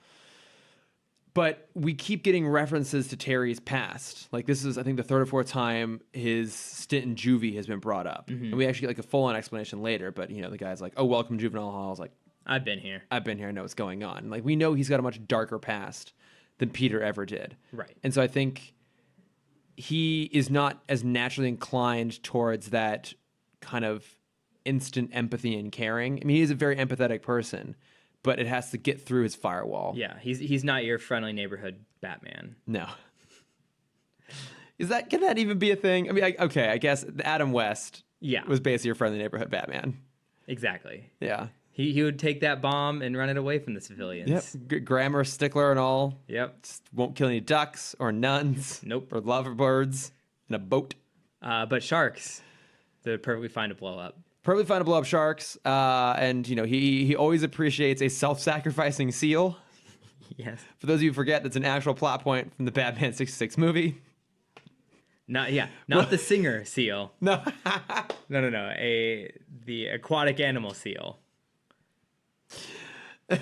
But we keep getting references to Terry's past. Like this is, I think, the third or fourth time his stint in juvie has been brought up, and we actually get like a full-on explanation later. But the guy's like, "Oh, welcome to juvenile hall." I was like, "I've been here. I know what's going on." And, like we know he's got a much darker past than Peter ever did. Right. And so I think he is not as naturally inclined towards that kind of instant empathy and caring. I mean, he is a very empathetic person, but it has to get through his firewall. Yeah, he's not your friendly neighborhood Batman. No. Can that even be a thing? I mean, I guess Adam West was basically your friendly neighborhood Batman. Exactly. Yeah. He would take that bomb and run it away from the civilians. Yep. Grammar stickler and all. Yep. Just won't kill any ducks or nuns. Nope. Or lovebirds in a boat. But sharks, they're perfectly fine to blow up. Perfectly fine to blow up sharks. And, he always appreciates a self-sacrificing seal. Yes. For those of you who forget, that's an actual plot point from the Batman 66 movie. Not the singer seal. No. No. The aquatic animal seal. You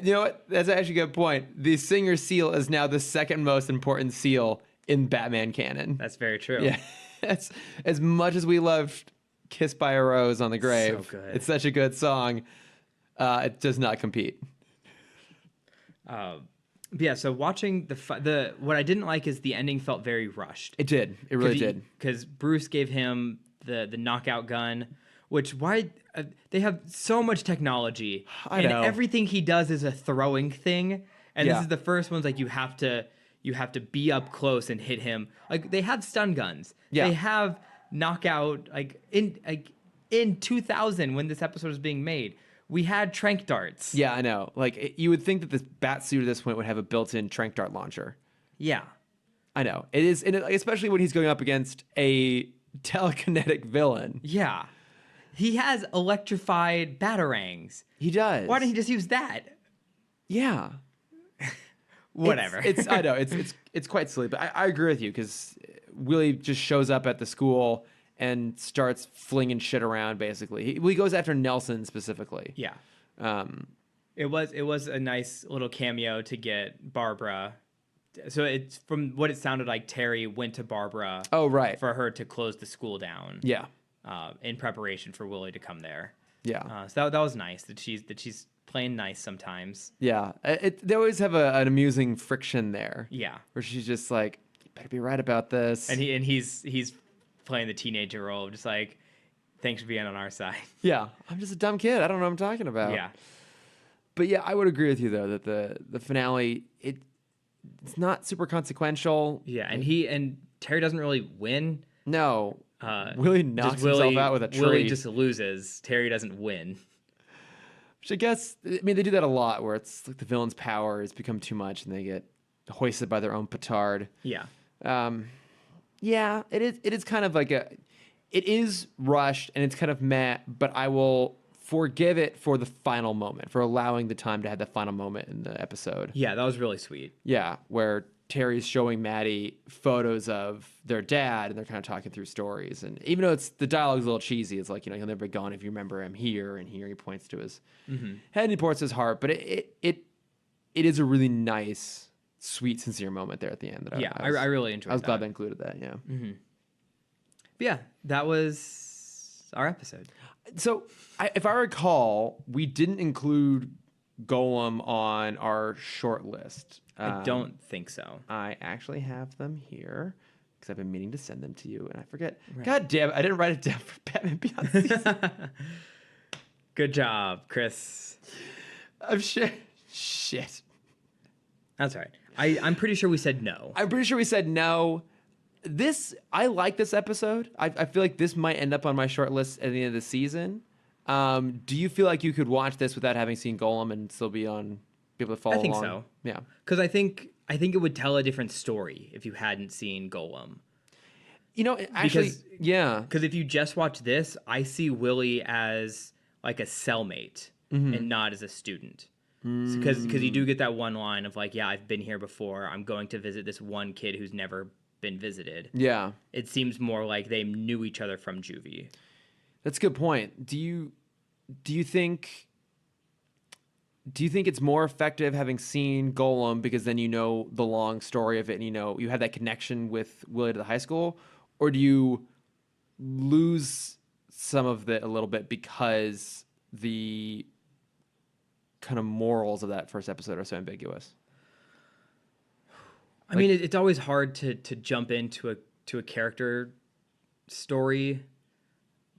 know what? That's actually a good point. The singer seal is now the second most important seal in Batman canon. That's very true. Yeah. As much as we loved Kiss by a Rose on the Grave, so good. It's such a good song. It does not compete. So watching what I didn't like is the ending felt very rushed. It did. It really did. Because Bruce gave him the knockout gun, which they have so much technology. I know. Everything he does is a throwing thing. And this is the first one's like you have to be up close and hit him. Like they have stun guns. Yeah. They have knockout in 2000 when this episode was being made. We had trank darts. Yeah, I know. Like you would think that this bat suit at this point would have a built-in trank dart launcher. Yeah. I know. It is, especially when he's going up against a telekinetic villain. Yeah. He has electrified batarangs. He does. Why didn't he just use that? Yeah. Whatever. I know. It's quite silly, but I agree with you because Willie just shows up at the school and starts flinging shit around. Basically, he goes after Nelson specifically. Yeah. It was a nice little cameo to get Barbara. So it's from what it sounded like. Terry went to Barbara. Oh, right. For her to close the school down. Yeah. In preparation for Willie to come there. Yeah. So that was nice that she's playing nice sometimes. Yeah. They always have an amusing friction there. Yeah. Where she's just like, you better be right about this. And he's playing the teenager role, just like, thanks for being on our side. Yeah. I'm just a dumb kid. I don't know what I'm talking about. Yeah. But yeah, I would agree with you though that the finale it's not super consequential. Yeah, and Terry doesn't really win. No. Willie knocks himself out with a tree. Willie just loses. Terry doesn't win. Which I guess, I mean, they do that a lot where it's like the villain's power has become too much and they get hoisted by their own petard. Yeah. Yeah, it is. It is kind of like it is rushed and it's kind of meh, but I will forgive it for the final moment, for allowing the time to have the final moment in the episode. Yeah, that was really sweet. Yeah, where Terry's showing Maddie photos of their dad and they're kind of talking through stories. And even though the dialogue's a little cheesy, it's like, he'll never be gone if you remember him here and here. He points to his head and he points to his heart. But it is a really nice, sweet, sincere moment there at the end. That I really enjoyed. I was glad they included that. Yeah. But yeah, that was our episode. So if I recall, we didn't include Golem on our short list. I don't think so. I actually have them here because I've been meaning to send them to you, and I forget. Right. God damn it, I didn't write it down for Batman Beyond season. Good job, Chris. I'm shit. That's all right. I'm pretty sure we said no. I'm pretty sure we said no. I like this episode. I feel like this might end up on my short list at the end of the season. Do you feel like you could watch this without having seen Golem and still be able to follow along? I think so. Yeah. Because I think it would tell a different story if you hadn't seen Golem. Actually, yeah. Because if you just watch this, I see Willie as like a cellmate and not as a student. Because you do get that one line of like, yeah, I've been here before. I'm going to visit this one kid who's never been visited. Yeah. It seems more like they knew each other from juvie. That's a good point. Do you think it's more effective having seen Golem because then you know the long story of it and you have that connection with Willie to the high school, or do you lose some of it a little bit because the kind of morals of that first episode are so ambiguous? I mean, it's always hard to jump into a character story,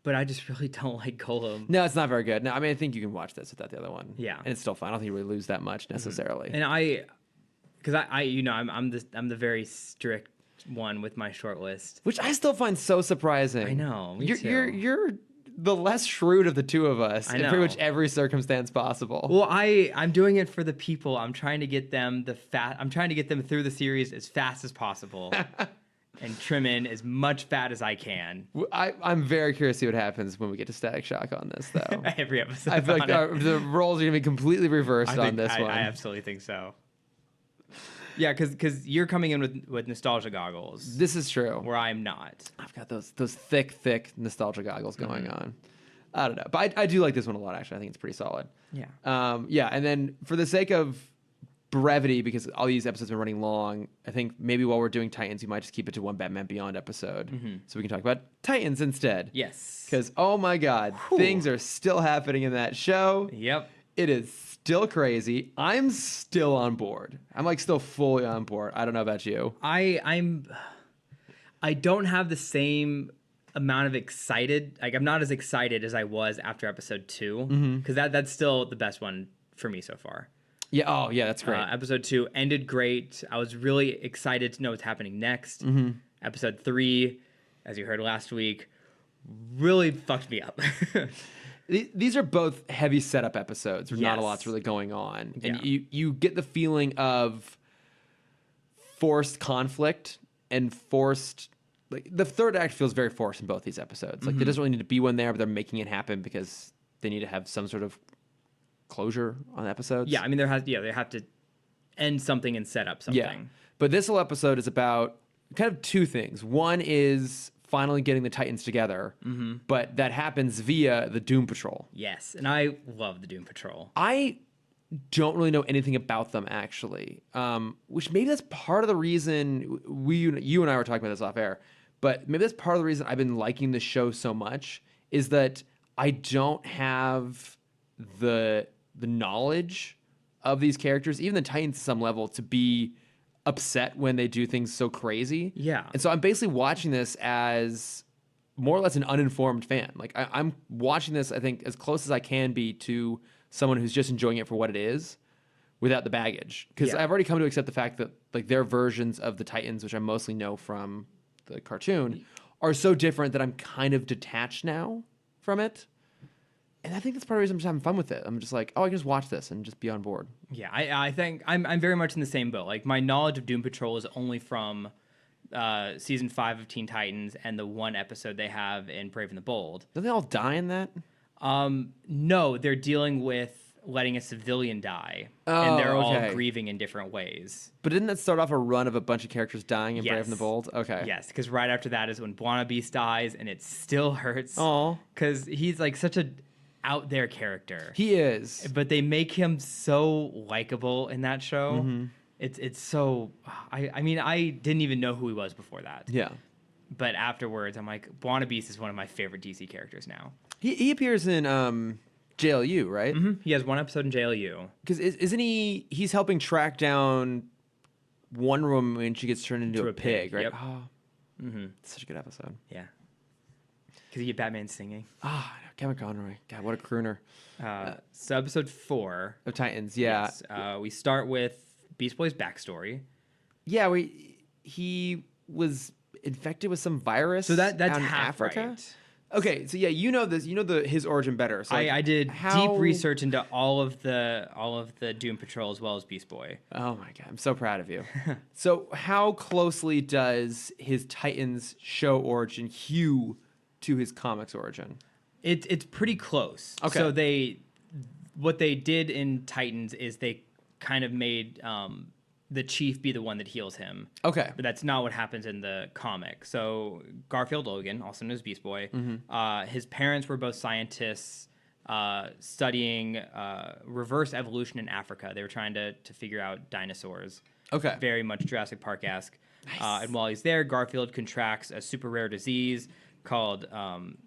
but I just really don't like Golem. No, it's not very good. No, I mean, I think you can watch this without the other one. Yeah, and it's still fun. I don't think you really lose that much necessarily. And I'm the very strict one with my short list, which I still find so surprising. I know. You're the less shrewd of the two of us in pretty much every circumstance possible. Well, I'm doing it for the people. I'm trying to get them I'm trying to get them through the series as fast as possible and trim in as much fat as I can. I'm very curious to see what happens when we get to Static Shock on this, though. Every episode. I feel like the roles are going to be completely reversed on this one. I absolutely think so. Yeah, because you're coming in with nostalgia goggles. This is true. Where I'm not. I've got those thick nostalgia goggles going on. I don't know. But I do like this one a lot, actually. I think it's pretty solid. Yeah. Yeah, and then for the sake of brevity, because all these episodes are running long, I think maybe while we're doing Titans, we might just keep it to one Batman Beyond episode. So we can talk about Titans instead. Yes. Because, oh my God, things are still happening in that show. Yep. It is still crazy. I'm still on board. I'm like still fully on board. I don't know about you. I don't have the same amount of excited. Like I'm not as excited as I was after episode 2 because that's still the best one for me so far. Yeah. Oh yeah, that's great. Episode 2 ended great. I was really excited to know what's happening next. Episode 3, as you heard last week, really fucked me up. These are both heavy setup episodes where not a lot's really going on. And you get the feeling of forced conflict and forced... Like, the third act feels very forced in both these episodes. Like, there doesn't really need to be one there, but they're making it happen because they need to have some sort of closure on episodes. Yeah, I mean, they have to end something and set up something. Yeah. But this whole episode is about kind of two things. One is finally getting the Titans together, but that happens via the Doom Patrol. Yes, and I love the Doom Patrol. I don't really know anything about them, actually, which maybe that's part of the reason you and I were talking about this off air, but maybe that's part of the reason I've been liking the show so much is that I don't have the knowledge of these characters, even the Titans to some level, to be upset when they do things so crazy. Yeah. And so I'm basically watching this as more or less an uninformed fan. Like I'm watching this, I think, as close as I can be to someone who's just enjoying it for what it is without the baggage. Because I've already come to accept the fact that like their versions of the Titans, which I mostly know from the cartoon, are so different that I'm kind of detached now from it. And I think that's part of the reason I'm just having fun with it. I'm just like, I can just watch this and just be on board. Yeah, I think I'm very much in the same boat. Like my knowledge of Doom Patrol is only from season 5 of Teen Titans and the one episode they have in Brave and the Bold. Don't they all die in that? No, they're dealing with letting a civilian die, and they're all grieving in different ways. But didn't that start off a run of a bunch of characters dying in Brave and the Bold? Okay. Yes, because right after that is when Buona Beast dies, and it still hurts. Oh, because he's like such a out there character. He is, but they make him so likable in that show. Mm-hmm. It's so. I mean, I didn't even know who he was before that. Yeah. But afterwards, I'm like, Buona Beast is one of my favorite DC characters now. He appears in JLU, right? Mm-hmm. He has one episode in JLU. Because isn't he? He's helping track down Wonder Woman when she gets turned into a pig, right? Yep. Oh, such a good episode. Yeah. Because you get Batman singing. Kevin Conroy. God, what a crooner. So episode 4 of Titans. Yeah. Yes, we start with Beast Boy's backstory. Yeah, he was infected with some virus. So that's out in half Africa. Right. Okay, so yeah, you know this. You know his origin better. So I did deep research into all of the Doom Patrol as well as Beast Boy. Oh my god, I'm so proud of you. So how closely does his Titans show origin hew to his comics origin? It's pretty close. Okay. So what they did in Titans is they kind of made the Chief be the one that heals him. Okay. But that's not what happens in the comic. So Garfield Logan, also known as Beast Boy, his parents were both scientists studying reverse evolution in Africa. They were trying to figure out dinosaurs. Okay. Very much Jurassic Park-esque. Nice. And while he's there, Garfield contracts a super rare disease called I'm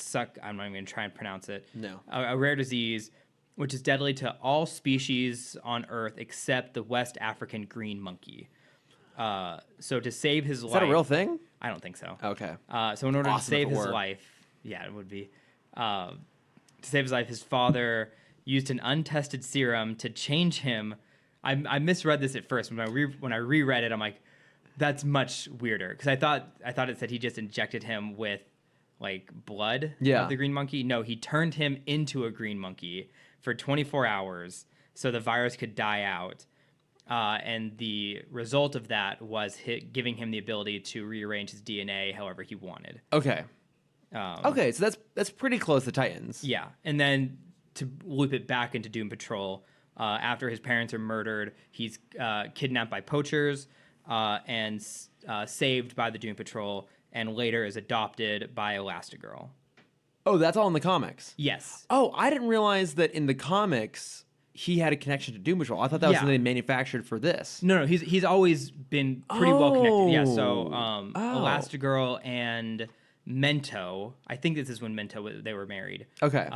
not even going to try and pronounce it. No. A rare disease which is deadly to all species on Earth except the West African green monkey. So to save his life... Is that a real thing? I don't think so. Okay. So in order to save his life... Yeah, it would be. To save his life, his father used an untested serum to change him. I misread this at first. When I reread it, I'm like, that's much weirder. Because I thought it said he just injected him with like blood of the green monkey. No, he turned him into a green monkey for 24 hours so the virus could die out. And the result of that was giving him the ability to rearrange his DNA however he wanted. Okay. Okay, so that's pretty close to Titans. Yeah. And then to loop it back into Doom Patrol, after his parents are murdered, he's kidnapped by poachers and saved by the Doom Patrol, and later is adopted by Elastigirl. Oh, that's all in the comics? Yes. Oh, I didn't realize that in the comics he had a connection to Doom Patrol. I thought that was something they manufactured for this. No, he's always been pretty well connected. Yeah, so Elastigirl and Mento, I think this is when they were married. Okay.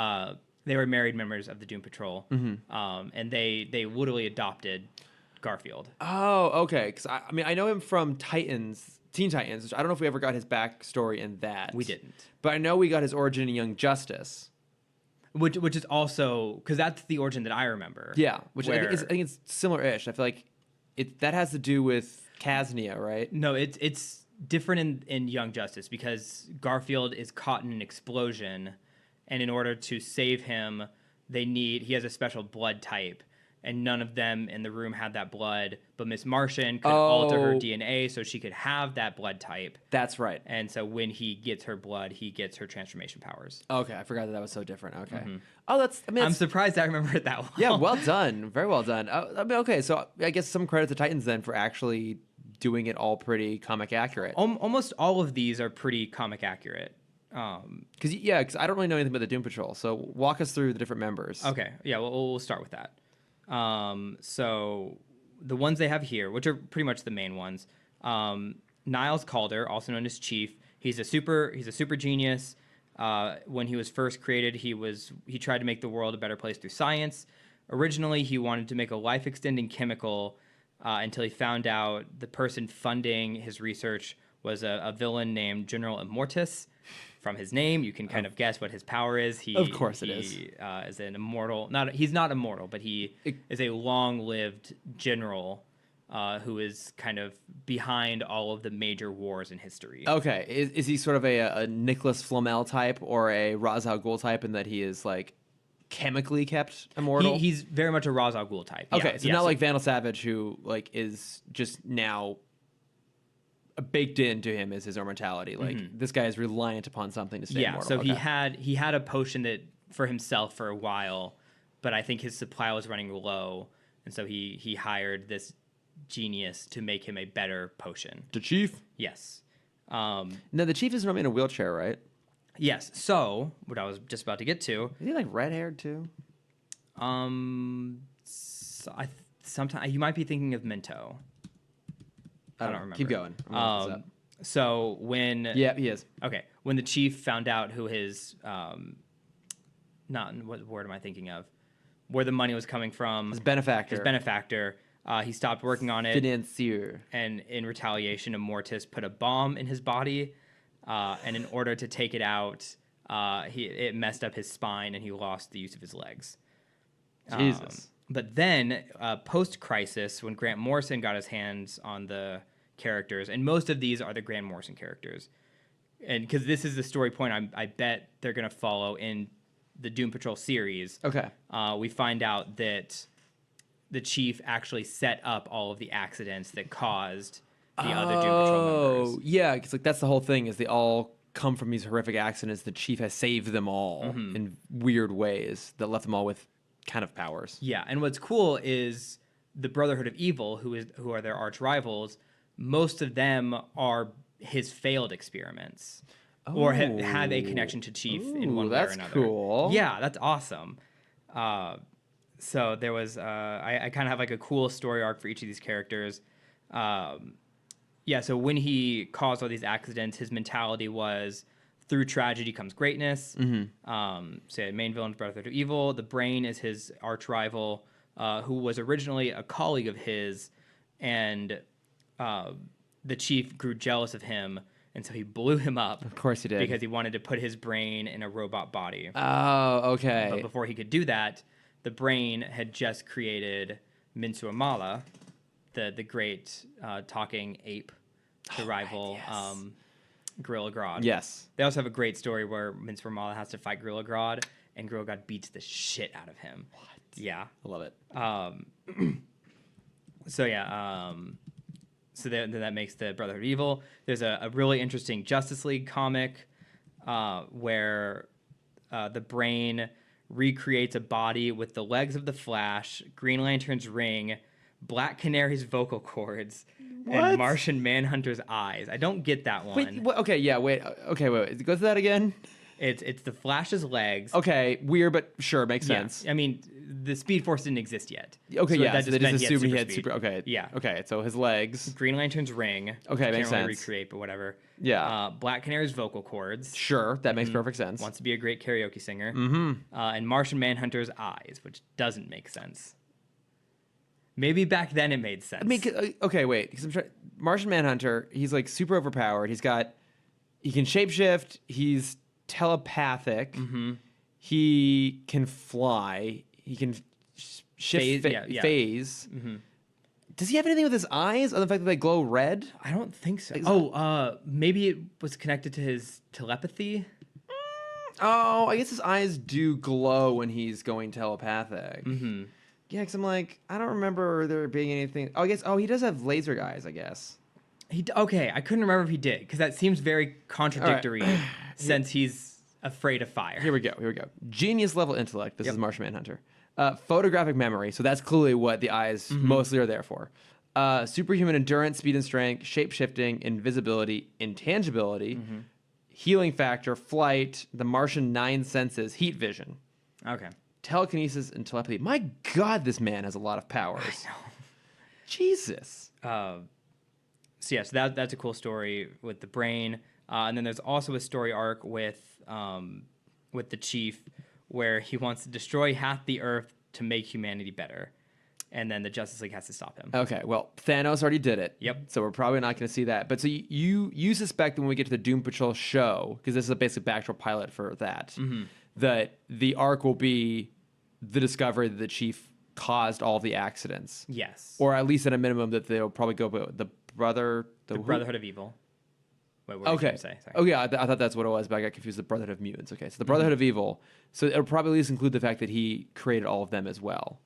They were married members of the Doom Patrol, and they literally adopted Garfield. Oh, okay. Because I mean, I know him from Teen Titans, which I don't know if we ever got his backstory in that. We didn't. But I know we got his origin in Young Justice. Which is also, because that's the origin that I remember. Yeah, which I think it's similar-ish. I feel like that has to do with Kaznia, right? No, it's different in Young Justice because Garfield is caught in an explosion, and in order to save him, he has a special blood type. And none of them in the room had that blood, but Miss Martian could alter her DNA so she could have that blood type. That's right. And so when he gets her blood, he gets her transformation powers. Okay, I forgot that was so different. Okay. Mm-hmm. Oh, I'm surprised I remember it that well. Yeah, well done. Very well done. I mean, okay, so I guess some credit to Titans then for actually doing it all pretty comic accurate. Almost all of these are pretty comic accurate. Because I don't really know anything about the Doom Patrol. So walk us through the different members. Okay, yeah, we'll start with that. So the ones they have here, which are pretty much the main ones, Niles Calder, also known as Chief, he's a super genius. When he was first created, he tried to make the world a better place through science. Originally, he wanted to make a life-extending chemical until he found out the person funding his research was a villain named General Immortus. From his name, you can kind of guess what his power is. Of course it is. He is an immortal. He's not immortal, but he is a long-lived general who is kind of behind all of the major wars in history. Okay. Is he sort of a Nicholas Flamel type or a Ra's al Ghul type in that he is like chemically kept immortal? He's very much a Ra's al Ghul type. Okay, so not like Vandal Savage, who like is just now baked into him is his immortality. Like this guy is reliant upon something to stay immortal. So he had a potion that for himself for a while, but I think his supply was running low, and so he hired this genius to make him a better potion. The chief? Yes. No, the chief is normally in a wheelchair, right? Yes. So what I was just about to get to. Is he like red haired too? Sometimes you might be thinking of Minto. I don't remember. Keep going. So when he is. Okay, when the chief found out who his not what word am I thinking of? Where the money was coming from. His benefactor. He stopped working on it. Financier. And in retaliation, Immortus put a bomb in his body, and in order to take it out, it messed up his spine, and he lost the use of his legs. Jesus. But then, post-crisis, when Grant Morrison got his hands on the characters, and most of these are the Grant Morrison characters, and because this is the story point I bet they're going to follow in the Doom Patrol series. Okay. We find out that the chief actually set up all of the accidents that caused the other Doom Patrol members. Yeah, because like that's the whole thing is they all come from these horrific accidents. The chief has saved them all in weird ways that left them all with kind of powers. Yeah, and what's cool is the Brotherhood of Evil, who are their arch rivals. Most of them are his failed experiments, or have a connection to Chief in one way or another. That's cool. Yeah, that's awesome. So there was I kind of have like a cool story arc for each of these characters. So when he caused all these accidents, his mentality was, through tragedy comes greatness. So main villain, Brotherhood of Evil. The Brain is his arch rival, who was originally a colleague of his, and the chief grew jealous of him, and so he blew him up. Of course he did. Because he wanted to put his brain in a robot body. Oh, okay. But before he could do that, the Brain had just created Minsuamala, the great talking ape to rival Gorilla Grodd. Yes. They also have a great story where Minsuamala has to fight Gorilla Grodd, and Gorilla Grodd beats the shit out of him. What? Yeah. I love it. So then that makes the Brotherhood of Evil. There's a really interesting Justice League comic where the Brain recreates a body with the legs of the Flash, Green Lantern's ring, Black Canary's vocal cords, and Martian Manhunter's eyes. I don't get that one. Wait. Go through that again. It's the Flash's legs. Okay, weird, but sure, makes sense. I mean, the Speed Force didn't exist yet. Okay, so yeah, so they just assumed he had speed. super. Okay, yeah. Okay, so his legs. Green Lantern's ring. Okay, makes can't really sense. recreate, but whatever. Yeah. Black Canary's vocal cords. Sure, that makes perfect sense. Wants to be a great karaoke singer. Mm-hmm. And Martian Manhunter's eyes, which doesn't make sense. Maybe back then it made sense. I mean, okay, wait. Because Martian Manhunter, he's like super overpowered. He can shapeshift. He's telepathic. He can fly. He can shift phase. Does he have anything with his eyes other than the fact that they glow red? I don't think so. Maybe it was connected to his telepathy. Oh, I guess his eyes do glow when he's going telepathic. Yeah, because I'm like, I don't remember there being anything. Oh, I guess. Oh, he does have laser eyes, I guess. Okay, I couldn't remember if he did, because that seems very contradictory since he's afraid of fire. Here we go. Genius level intellect. This is Martian Manhunter. Photographic memory. So that's clearly what the eyes mostly are there for. Superhuman endurance, speed and strength, shape-shifting, invisibility, intangibility, healing factor, flight, the Martian 9 senses, heat vision. Okay. Telekinesis and telepathy. My God, this man has a lot of powers. I know. Jesus. So that's a cool story with the Brain. And then there's also a story arc with the Chief where he wants to destroy half the Earth to make humanity better. And then the Justice League has to stop him. Okay, well, Thanos already did it. Yep. So we're probably not going to see that. But so you suspect that when we get to the Doom Patrol show, because this is a basic backdoor pilot for that, that the arc will be the discovery that the Chief caused all the accidents. Yes. Or at least at a minimum that they'll probably go with the Brotherhood of Evil. Wait, what were you trying to say? Sorry. Oh, yeah, I thought that's what it was, but I got confused. The Brotherhood of Mutants. Okay, so the Brotherhood of Evil. So it'll probably at least include the fact that he created all of them as well.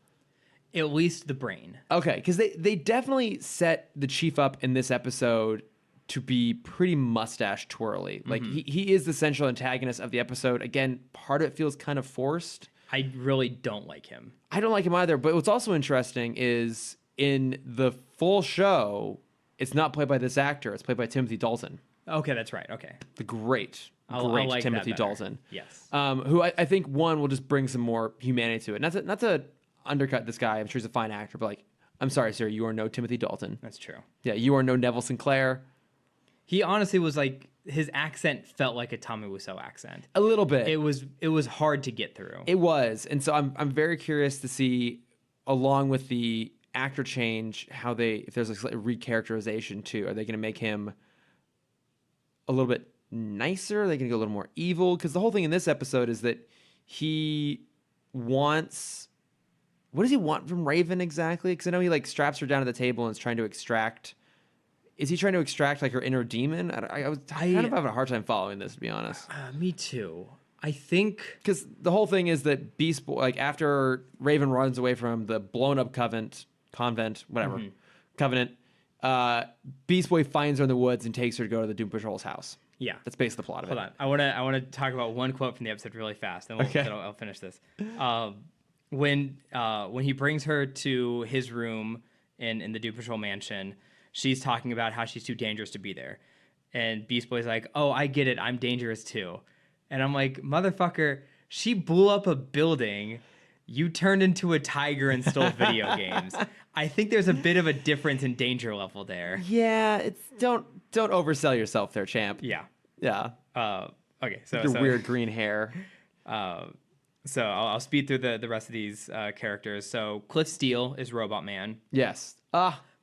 At least the Brain. Okay, because they definitely set the Chief up in this episode to be pretty mustache twirly. Like he is the central antagonist of the episode. Again, part of it feels kind of forced. I really don't like him. I don't like him either. But what's also interesting is in the full show, it's not played by this actor. It's played by Timothy Dalton. Okay, that's right. Okay. The great I'll like Timothy that better. Dalton. Yes. Who I think, one, will just bring some more humanity to it. Not to undercut this guy. I'm sure he's a fine actor, but like, I'm sorry, sir, you are no Timothy Dalton. That's true. Yeah, you are no Neville Sinclair. He honestly was like, his accent felt like a Tommy Wiseau accent. A little bit. It was hard to get through. It was. And so I'm very curious to see, along with the actor change, how if there's a recharacterization too. Are they going to make him a little bit nicer? Are they going to go a little more evil? Because the whole thing in this episode is that he wants... What does he want from Raven exactly? Because I know he like straps her down at the table and is trying to extract... Is he trying to extract like her inner demon? I was kind of having a hard time following this, to be honest. Me too. I think because the whole thing is that Beast Boy, like after Raven runs away from the blown up convent, whatever, covenant, Beast Boy finds her in the woods and takes her to go to the Doom Patrol's house. Yeah, that's basically the plot of it. Hold on, I want to talk about one quote from the episode really fast, then I'll finish this. When he brings her to his room in the Doom Patrol mansion, she's talking about how she's too dangerous to be there. And Beast Boy's like, oh, I get it. I'm dangerous too. And I'm like, motherfucker, she blew up a building. You turned into a tiger and stole video games. I think there's a bit of a difference in danger level there. Yeah, it's don't oversell yourself there, champ. Yeah. Yeah. Okay. So your weird green hair. So I'll speed through the rest of these characters. So Cliff Steele is Robot Man. Yes.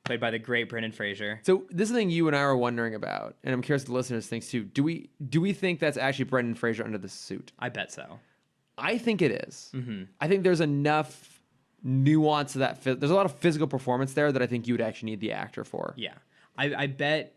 Played by the great Brendan Fraser. So this is the thing you and I were wondering about, and I'm curious what the listeners think too. Do we think that's actually Brendan Fraser under the suit? I bet so. I think it is. I think there's enough nuance to that. There's a lot of physical performance there that I think you would actually need the actor for. Yeah. I bet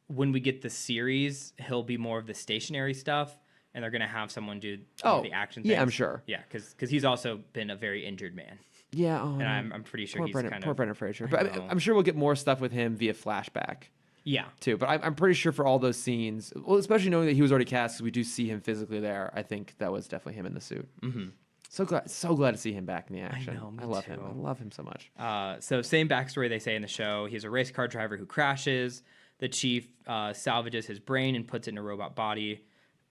when we get the series, he'll be more of the stationary stuff, and they're going to have someone do the action things. Yeah, I'm sure. Yeah, because he's also been a very injured man. Yeah, and I'm pretty sure he's poor Brendan Fraser. But I'm sure we'll get more stuff with him via flashback. Yeah, too. But I'm pretty sure for all those scenes, well, especially knowing that he was already cast, because we do see him physically there. I think that was definitely him in the suit. So glad to see him back in the action. I love him. I love him so much. So same backstory they say in the show. He's a race car driver who crashes. The chief salvages his brain and puts it in a robot body.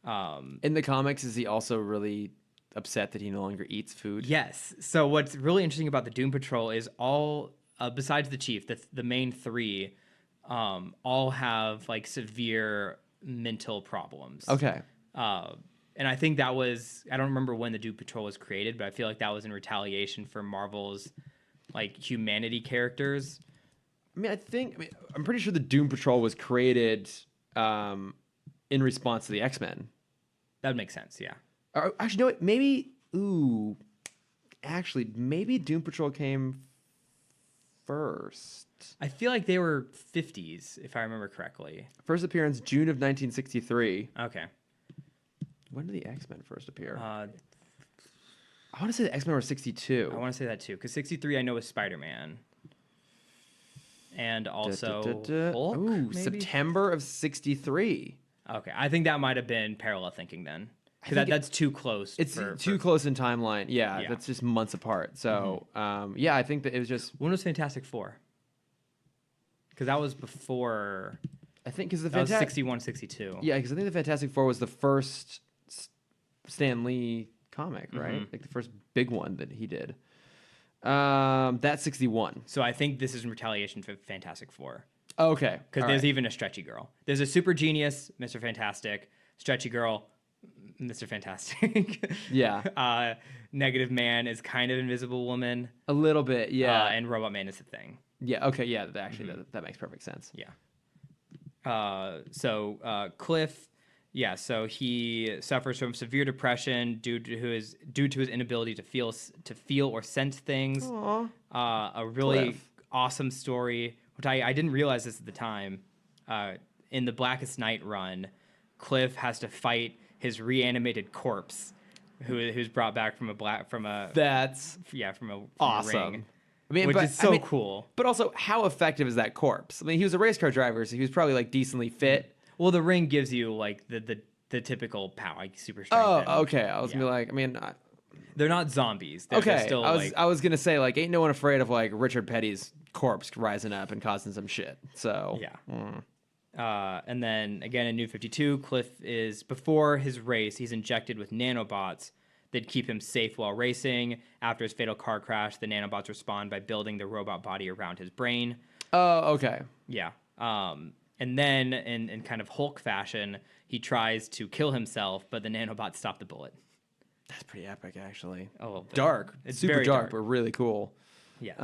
In the comics, is he also really upset that he no longer eats food? Yes. So what's really interesting about the Doom Patrol is all besides the chief, the main three, all have like severe mental problems. Okay. And I think that was, I don't remember when the Doom Patrol was created, but I feel like that was in retaliation for Marvel's like humanity characters. I'm pretty sure the Doom Patrol was created in response to the X-Men. That would make sense, yeah. Actually, no, maybe Doom Patrol came first. I feel like they were 50s, if I remember correctly. First appearance, June of 1963. Okay. When did the X-Men first appear? I want to say the X-Men were 62. I want to say that too, because 63 I know is Spider-Man. And also Hulk, maybe? September of 63. Okay, I think that might have been parallel thinking then. Because that's too close. It's too close in timeline. Yeah, that's just months apart. So, I think that it was just... When was Fantastic Four? Because that was before... I think because that was 61, 62. Yeah, because I think the Fantastic Four was the first Stan Lee comic, right? Like the first big one that he did. That's 61. So I think this is in retaliation for Fantastic Four. Okay. Because there's even a stretchy girl. There's a super genius, Mr. Fantastic, stretchy girl, Mr. Fantastic. Yeah. Negative Man is kind of Invisible Woman. A little bit, yeah. And Robot Man is the Thing. Yeah, okay, yeah, that makes perfect sense. Yeah. So Cliff, so he suffers from severe depression due to his inability to feel or sense things. Aww. A really Cliff. awesome story, which I didn't realize this at the time. In the Blackest Night run, Cliff has to fight his reanimated corpse, who's brought back from a That's from awesome. a ring. which is so cool. But also, how effective is that corpse? I mean, he was a race car driver, so he was probably like decently fit. Well, the ring gives you like the typical power, like super strength. Oh, okay. I was gonna be like, I mean, they're not zombies. They're still, I was gonna say like, ain't no one afraid of like Richard Petty's corpse rising up and causing some shit. So yeah. And then again in New 52, Cliff is before his race, he's injected with nanobots that keep him safe while racing. After his fatal car crash, the nanobots respond by building the robot body around his brain. Oh, okay. Yeah. And then in kind of Hulk fashion, he tries to kill himself, but the nanobots stop the bullet. That's pretty epic, actually. A little bit. Dark. It's super very dark, but really cool. Yes.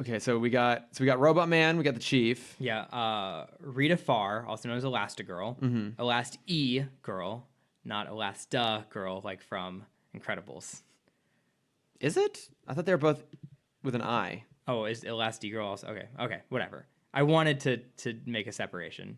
Okay, so we got Robot Man, we got the Chief. Yeah. Rita Farr, also known as Elastigirl. Mm-hmm. Elast-E-Girl, not Elasta-Girl, like from Incredibles. Is it? I thought they were both with an I. Oh, is Elasti-Girl also? Okay, whatever. I wanted to make a separation.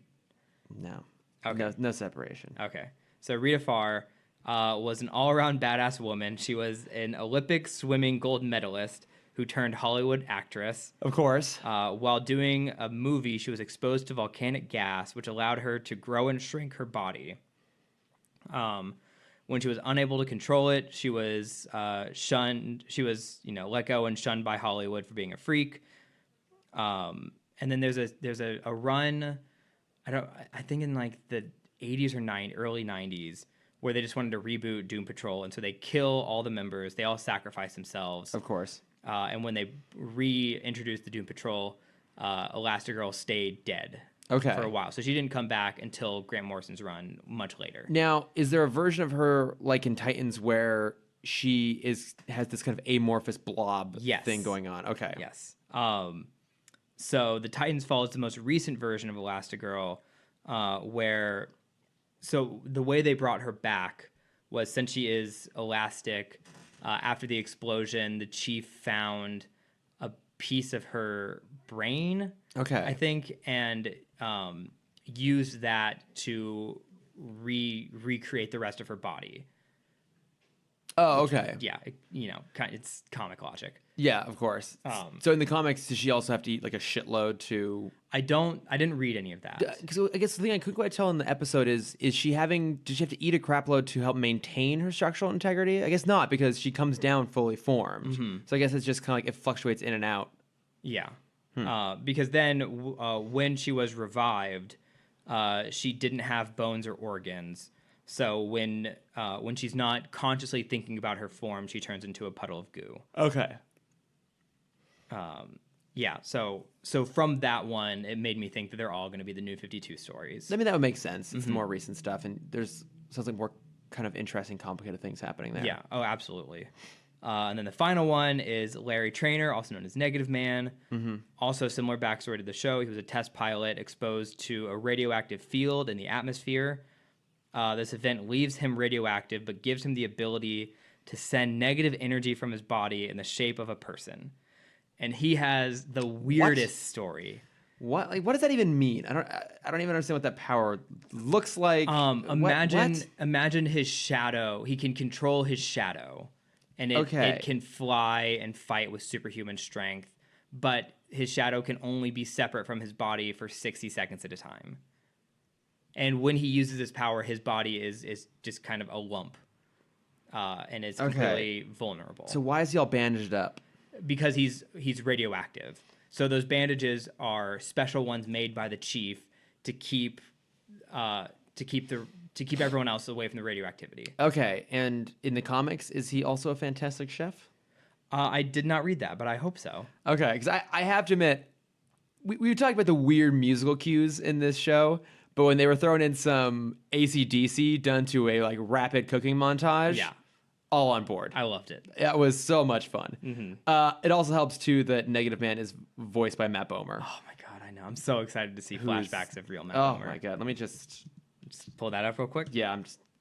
No. Okay. No separation. Okay. So Rita Farr was an all-around badass woman. She was an Olympic swimming gold medalist who turned Hollywood actress. Of course. While doing a movie, she was exposed to volcanic gas, which allowed her to grow and shrink her body. When she was unable to control it, she was shunned. She was, let go and shunned by Hollywood for being a freak. And then there's a run. I think in like the 80s or early 90s, where they just wanted to reboot Doom Patrol, and so they kill all the members. They all sacrifice themselves. Of course. And when they reintroduced the Doom Patrol, Elastigirl stayed dead for a while. So she didn't come back until Grant Morrison's run much later. Now, is there a version of her like in Titans where she has this kind of amorphous blob thing going on? Okay. Yes. So the Titans follows the most recent version of Elastigirl, where so the way they brought her back was, since she is elastic, after the explosion, the Chief found a piece of her brain, I think, and used that to recreate the rest of her body. Oh, okay. Yeah, it's comic logic. Yeah, of course. So in the comics, does she also have to eat like a shitload to? I didn't read any of that. Because I guess the thing I couldn't quite tell in the episode is did she have to eat a crap load to help maintain her structural integrity? I guess not, because she comes down fully formed. Mm-hmm. So I guess it's just kind of like it fluctuates in and out. Yeah. Because then when she was revived, she didn't have bones or organs. So when she's not consciously thinking about her form, she turns into a puddle of goo. Okay. Yeah. So from that one, it made me think that they're all going to be the New 52 stories. I mean, that would make sense. It's more recent stuff, and sounds like more kind of interesting, complicated things happening there. Yeah. Oh, absolutely. And then the final one is Larry Traynor, also known as Negative Man. Mm-hmm. Also similar backstory to the show. He was a test pilot exposed to a radioactive field in the atmosphere. This event leaves him radioactive, but gives him the ability to send negative energy from his body in the shape of a person. And he has the weirdest story. What? Like, what does that even mean? I don't even understand what that power looks like. Imagine his shadow. He can control his shadow, and it can fly and fight with superhuman strength. But his shadow can only be separate from his body for 60 seconds at a time. And when he uses his power, his body is just kind of a lump, and it's completely vulnerable. So why is he all bandaged up? Because he's radioactive. So those bandages are special ones made by the Chief to keep everyone else away from the radioactivity. Okay, and in the comics, is he also a fantastic chef? I did not read that, but I hope so. Okay, because I have to admit, we were talking about the weird musical cues in this show. But when they were throwing in some AC/DC done to a like rapid cooking montage, all on board. I loved it. It was so much fun. Mm-hmm. It also helps too that Negative Man is voiced by Matt Bomer. Oh my god, I know. I'm so excited to see flashbacks of real Matt Bomer. Oh my god, let me just pull that up real quick. Yeah,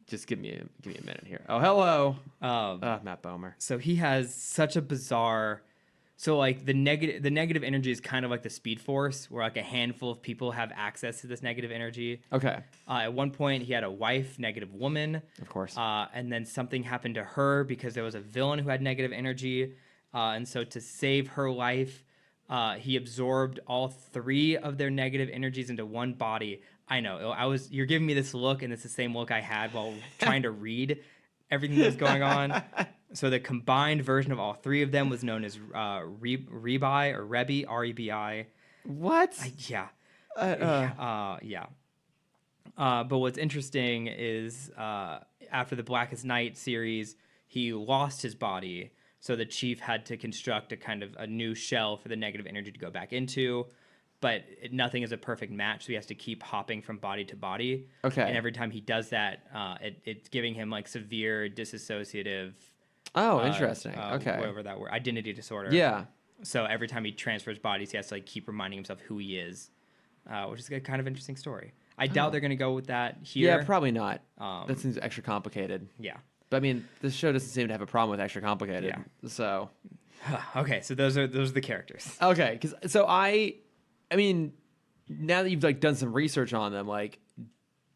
just give me a minute here. Oh, hello, Matt Bomer. So he has such a bizarre. So like the negative energy is kind of like the Speed Force, where like a handful of people have access to this negative energy. Okay. At one point, he had a wife, Negative Woman. Of course. And then something happened to her because there was a villain who had negative energy, And so to save her life, he absorbed all 3 of their negative energies into one body. I know. You're giving me this look, and it's the same look I had while trying to read everything that was going on. So the combined version of all 3 of them was known as Rebi or Rebi, R-E-B-I. What? Yeah. Yeah. But what's interesting is after the Blackest Night series, he lost his body. So the chief had to construct a new shell for the negative energy to go back into. But nothing is a perfect match, so he has to keep hopping from body to body. Okay. And every time he does that, it's giving him like severe dissociative. Oh, interesting. Okay. Whatever that word, identity disorder. Yeah. So every time he transfers bodies, he has to like keep reminding himself who he is, which is a kind of interesting story. I doubt they're going to go with that here. Yeah, probably not. That seems extra complicated. Yeah. But I mean, this show doesn't seem to have a problem with extra complicated. Yeah. So. Okay, so those are the characters. Okay, I mean, now that you've like done some research on them, like,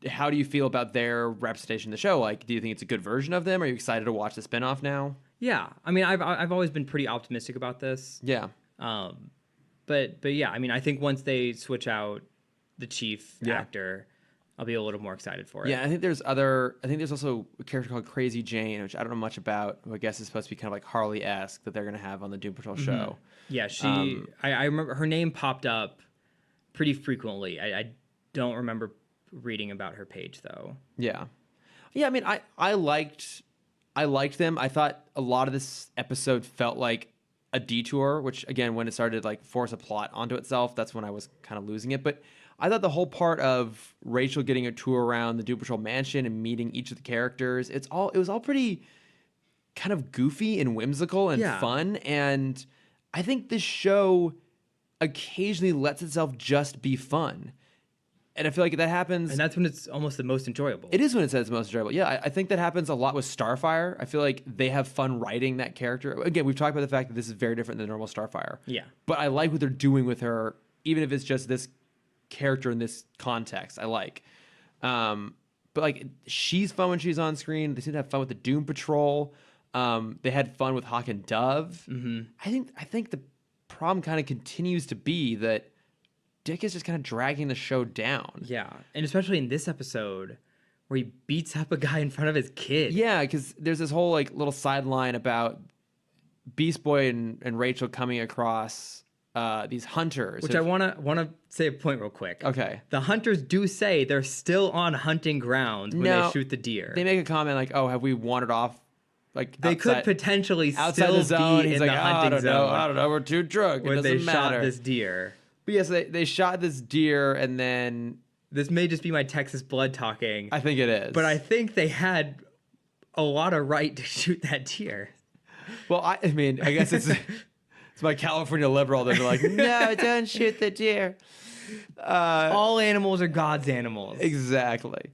how do you feel about their representation in the show? Like, do you think it's a good version of them? Are you excited to watch the spinoff now? Yeah, I mean, I've always been pretty optimistic about this. Yeah. But yeah, I mean, I think once they switch out the chief actor, I'll be a little more excited for it. Yeah, I think there's also a character called Crazy Jane, which I don't know much about, who I guess is supposed to be kind of like Harley-esque that they're going to have on the Doom Patrol show. Yeah, I remember her name popped up pretty frequently. I don't remember reading about her page though. Yeah. Yeah, I mean, I liked them. I thought a lot of this episode felt like a detour, which again, when it started to like force a plot onto itself, that's when I was kind of losing it. But I thought the whole part of Rachel getting a tour around the Doom Patrol mansion and meeting each of the characters, it was all pretty kind of goofy and whimsical and fun. And I think this show occasionally lets itself just be fun. And I feel like that happens. And that's when it's almost the most enjoyable. It is when it's most enjoyable. Yeah, I think that happens a lot with Starfire. I feel like they have fun writing that character. Again, we've talked about the fact that this is very different than normal Starfire. Yeah. But I like what they're doing with her, even if it's just this character in this context. I like. But like, she's fun when she's on screen. They seem to have fun with the Doom Patrol. They had fun with Hawk and Dove. Mm-hmm. I think the problem kind of continues to be that Dick is just kind of dragging the show down. Yeah, and especially in this episode where he beats up a guy in front of his kid. Yeah, because there's this whole like little sideline about Beast Boy and Rachel coming across these hunters. Which I want to say a point real quick. Okay. The hunters do say they're still on hunting grounds when they shoot the deer. They make a comment like, "Oh, have we wandered off?" Like they could potentially outside still the zone. be He's in like, the hunting zone. I don't know. We're too drunk. When it they doesn't matter. Shot this deer. But yes, they shot this deer, and then this may just be my Texas blood talking. I think it is. But I think they had a lot of right to shoot that deer. Well, I mean, I guess it's my California liberal. They're like, no, don't shoot the deer. All animals are God's animals. Exactly.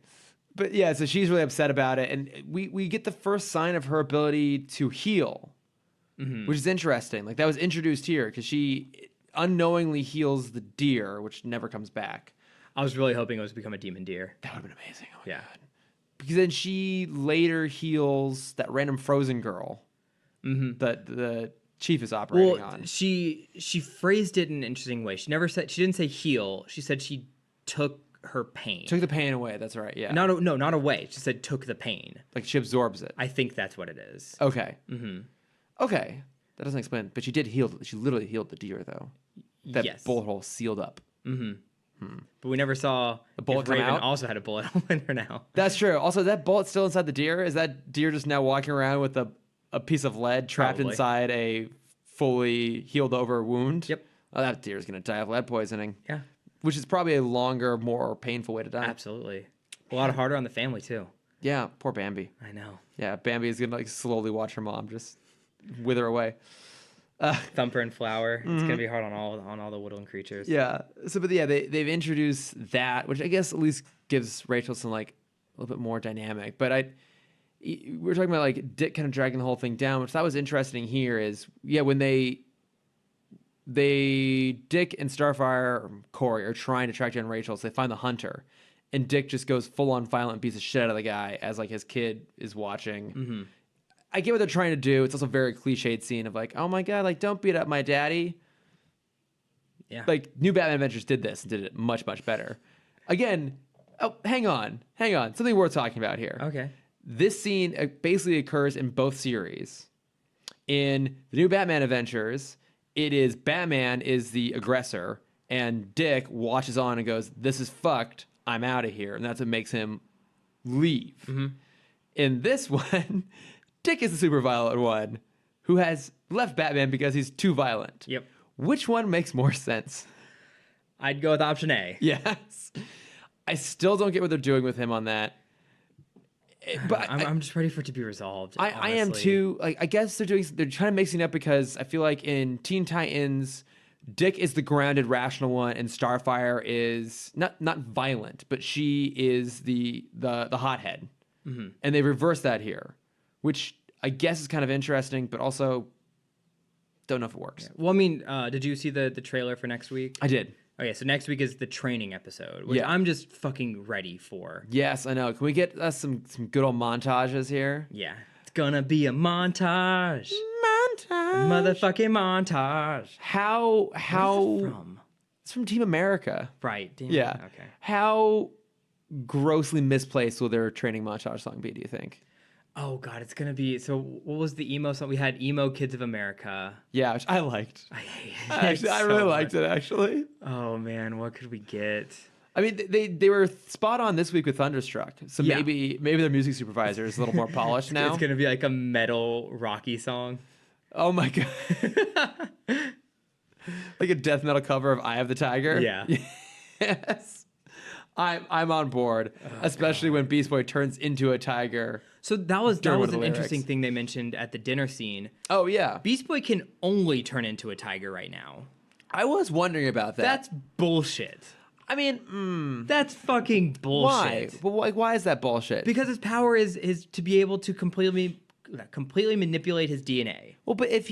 But yeah, so she's really upset about it, and we get the first sign of her ability to heal, which is interesting. Like that was introduced here because she unknowingly heals the deer, which never comes back. I was really hoping it was become a demon deer. That would have been amazing. Oh my God. Because then she later heals that random frozen girl that the chief is operating on. She phrased it in an interesting way. She didn't say heal. She said she took her pain. Took the pain away. That's right. Yeah. Not away. She said took the pain. Like she absorbs it. I think that's what it is. Okay. Okay. That doesn't explain. But she did heal. She literally healed the deer though. That bullet hole sealed up. But we never saw the bullet come Raven out. Also had a bullet hole in her now. That's true. Also, that bullet's still inside the deer. Is that deer just now walking around with a piece of lead trapped inside a fully healed over wound? Yep. Oh, that deer's gonna die of lead poisoning. Yeah. Which is probably a longer, more painful way to die. Absolutely. A lot harder on the family too. Yeah. Poor Bambi. I know. Yeah. Bambi is gonna like slowly watch her mom just wither away. Thumper and Flower. It's gonna be hard on all the woodland creatures. Yeah. So, but yeah, they've introduced that, which I guess at least gives Rachel some like a little bit more dynamic. But we were talking about like Dick kind of dragging the whole thing down, which that was interesting here. Is when Dick and Starfire or Corey are trying to track down Rachel, so they find the hunter, and Dick just goes full on violent, beats the shit out of the guy as like his kid is watching. I get what they're trying to do. It's also a very cliched scene of like, oh my God, like, don't beat up my daddy. Yeah. Like, New Batman Adventures did this and did it much, much better. Again, hang on. Something worth talking about here. Okay. This scene basically occurs in both series. In the New Batman Adventures, it is Batman is the aggressor, and Dick watches on and goes, "This is fucked. I'm out of here," and that's what makes him leave. Mm-hmm. In this one, Dick is the super violent one who has left Batman because he's too violent. Yep. Which one makes more sense? I'd go with option A. Yes. I still don't get what they're doing with him on that. But I'm just ready for it to be resolved. I am too. Like, I guess they're trying to mix it up because I feel like in Teen Titans, Dick is the grounded, rational one, and Starfire is not violent, but she is the hothead. Mm-hmm. And they reverse that here, which I guess is kind of interesting, but also don't know if it works. Yeah. Well, I mean, did you see the trailer for next week? I did. Okay, so next week is the training episode, which I'm just fucking ready for. Yes, I know. Can we get us some good old montages here? Yeah. It's gonna be a montage. Motherfucking montage. How Where's it from? It's from Team America. Right. Damn. Yeah. Okay. How grossly misplaced will their training montage song be, do you think? Oh God, it's gonna be. So, what was the emo song? We had "Emo Kids of America." Yeah, which I liked. I hate it. Actually, I really liked it. Actually. Oh man, what could we get? I mean, they were spot on this week with Thunderstruck. So maybe their music supervisor is a little more polished now. It's gonna be like a metal Rocky song. Oh my God. Like a death metal cover of "Eye of the Tiger." Yeah. Yes. I'm on board, especially when Beast Boy turns into a tiger. So that was an interesting thing they mentioned at the dinner scene. Oh yeah, Beast Boy can only turn into a tiger right now. I was wondering about that. That's bullshit. I mean, that's fucking bullshit. Why? But why is that bullshit? Because his power is to be able to completely manipulate his DNA. Well, but if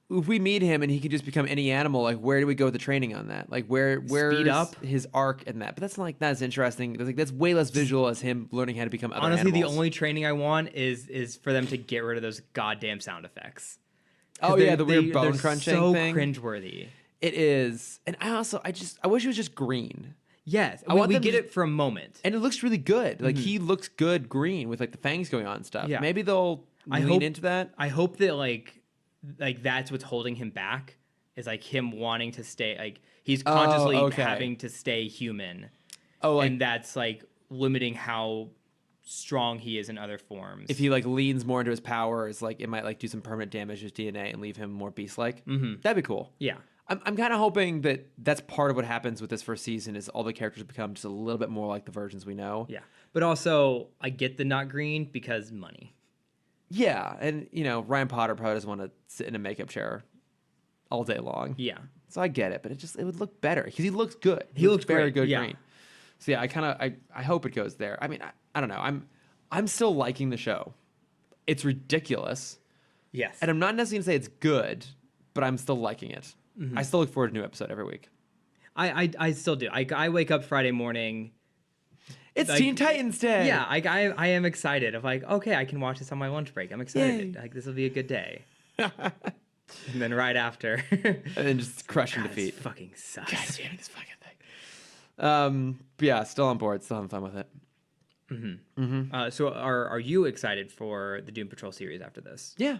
we meet him and he can just become any animal, like where do we go with the training on that? Like where's speed up his arc in that? But that's not as interesting. That's way less visual as him learning how to become other Honestly, animals. the only training I want is for them to get rid of those goddamn sound effects. Oh yeah, the weird bone crunching thing. So cringeworthy. It is, and I wish it was just green. Yes, we get it for a moment, and it looks really good. Like he looks good green with like the fangs going on and stuff. Yeah. Maybe they'll lean into that. I hope that like that's what's holding him back is like him wanting to stay, like he's consciously having to stay human. Oh, like, and that's like limiting how strong he is in other forms. If he like leans more into his powers, like it might like do some permanent damage to his DNA and leave him more beast-like. Mm-hmm. That'd be cool. Yeah. I'm kind of hoping that that's part of what happens with this first season is all the characters become just a little bit more like the versions we know. Yeah. But also, I get the not green because money. Yeah, and Ryan Potter probably doesn't want to sit in a makeup chair all day long. Yeah. So I get it, but it would look better because he looks good. He looks very great. good Yeah. green. So yeah, I hope it goes there. I mean, I don't know. I'm still liking the show. It's ridiculous. Yes. And I'm not necessarily gonna say it's good, but I'm still liking it. Mm-hmm. I still look forward to a new episode every week. I still do. I wake up Friday morning. It's Teen Titans Day. Yeah, I am excited. Of like, okay, I can watch this on my lunch break. I'm excited. Yay. Like this will be a good day. And then right after, and then just crushing defeat. This fucking sucks. God damn this fucking thing. But yeah, still on board. Still having fun with it. Mm-hmm. Mm-hmm. So are you excited for the Doom Patrol series after this? Yeah,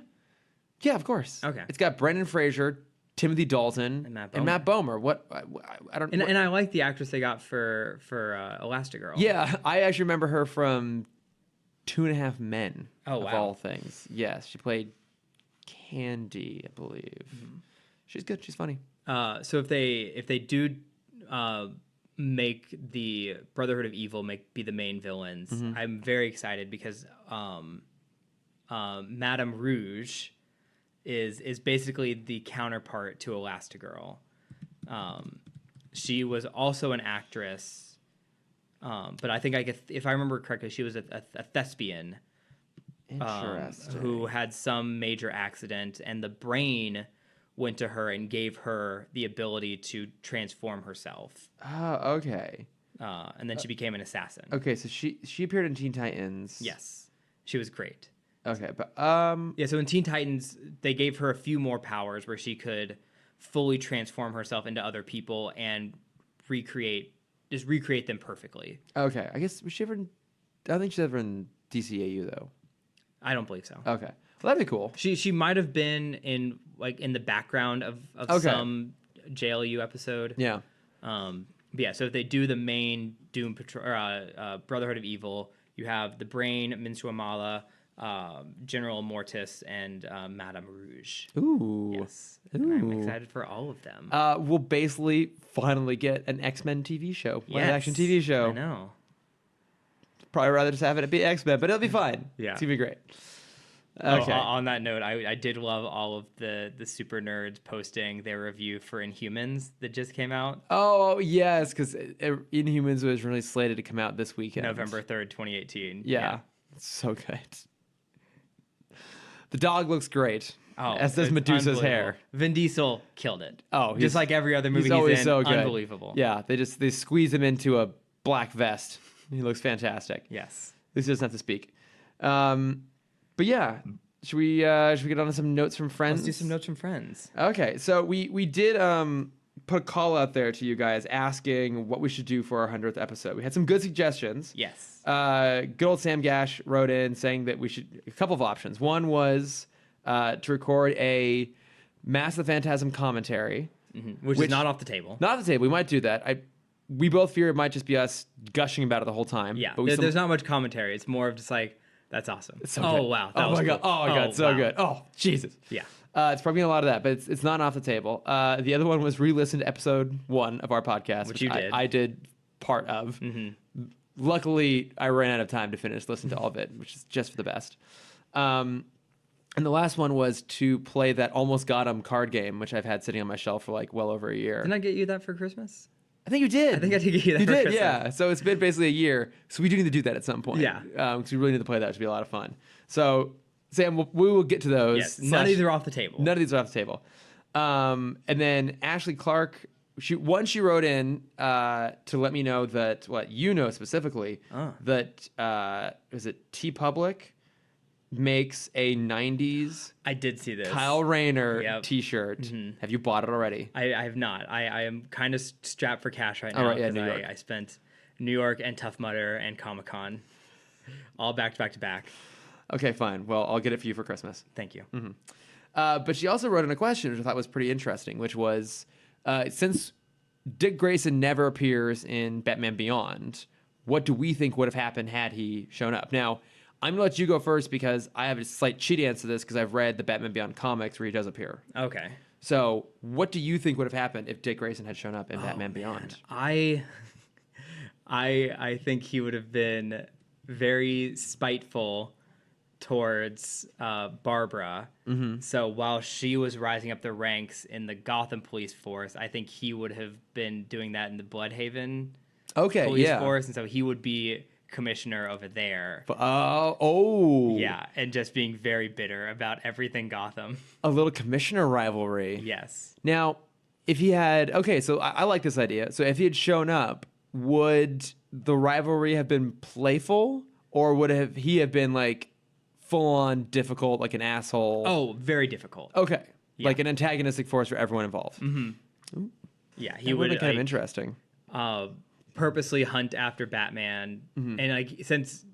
of course. Okay. It's got Brendan Fraser, Timothy Dalton, and Matt Bomer. What I don't. And I like the actress they got for Elastigirl. Yeah, I actually remember her from 2.5 Men. Oh, of all things. Yes, she played Candy, I believe. Mm-hmm. She's good. She's funny. So if they do make the Brotherhood of Evil be the main villains, mm-hmm. I'm very excited because Madame Rouge is basically the counterpart to Elastigirl. She was also an actress, but I think if I remember correctly, she was a thespian. Interesting. Who had some major accident, and the brain went to her and gave her the ability to transform herself. Oh, okay. And then she became an assassin. Okay, so she appeared in Teen Titans. Yes, she was great. Okay, but Yeah, so in Teen Titans, they gave her a few more powers where she could fully transform herself into other people and recreate them perfectly. okay. I guess was she ever? I don't think she's ever in DCAU though. I don't believe so. Okay, well that'd be cool. She might have been in the background of some JLU episode. Yeah. But yeah, so if they do the main Doom Patrol Brotherhood of Evil, you have the Brain, Minstrel Mala, General Immortus, and Madame Rouge. Ooh. Yes. And I'm excited for all of them. We'll basically finally get an X-Men TV show, live-action TV show. I know. Probably rather just have it be X-Men, but it'll be fine. Yeah. It's gonna be great. Okay. On that note, I did love all of the super nerds posting their review for Inhumans that just came out. Oh yes, because Inhumans was really slated to come out this weekend, November 3rd, 2018. Yeah, it's so good. The dog looks great. Oh, as does Medusa's hair. Vin Diesel killed it. Oh, just like every other movie he's in. So good. Unbelievable. Yeah, they squeeze him into a black vest. He looks fantastic. Yes. At least he doesn't have to speak. But yeah, should we get on to some notes from friends? Let's do some notes from friends. Okay, so we did put a call out there to you guys asking what we should do for our 100th episode. We had some good suggestions. Yes. Good old Sam Gash wrote in saying that we should a couple of options. One was to record a Mass of the Phantasm commentary, which is not off the table. Not off the table. We might do that. We both fear it might just be us gushing about it the whole time. Yeah, but there's not much commentary. It's more of just like, that's awesome. So oh, good. wow. Oh, my God. Cool. Oh, my God. So good. Oh, Jesus. Yeah. It's probably a lot of that, but it's not off the table. The other one was re-listen to episode 1 of our podcast, which you did. I did part of. Luckily, I ran out of time to finish listening to all of it, which is just for the best. And the last one was to play that Almost Got 'Em card game, which I've had sitting on my shelf for like well over a year. Didn't I get you that for Christmas? I think you did. I think I did get you that for Christmas. Yeah. So it's been basically a year. So we do need to do that at some point. Yeah. Because we really need to play that. It should be a lot of fun. So, Sam, we will get to those. Yes. None of these are off the table. None of these are off the table. And then Ashley Clark, she wrote in to let me know that, specifically, that, is it TeePublic makes a 90s I did see this Kyle Rayner t-shirt. Have you bought it already? I have not. I am kind of strapped for cash right now. Right, yeah, New York. I spent New York and Tough Mudder and Comic-Con all back to back to back. Okay, fine. Well, I'll get it for you for Christmas. Thank you. But she also wrote in a question, which I thought was pretty interesting, which was, since Dick Grayson never appears in Batman Beyond, what do we think would have happened had he shown up? Now, I'm going to let you go first because I have a slight cheat answer to this because I've read the Batman Beyond comics where he does appear. Okay. So what do you think would have happened if Dick Grayson had shown up in Batman Beyond? I think he would have been very spiteful towards Barbara. So while she was rising up the ranks in the Gotham police force, I think he would have been doing that in the Bloodhaven police force. And so he would be commissioner over there. Yeah, and just being very bitter about everything Gotham. A little commissioner rivalry. Yes. Now, if he had... Okay, so I like this idea. So if he had shown up, would the rivalry have been playful? Or would he have been, like, full-on difficult, like an asshole? Oh, very difficult. Okay. Yeah. Like an antagonistic force for everyone involved. Yeah, he would be kind of interesting. Purposely hunt after Batman, and like since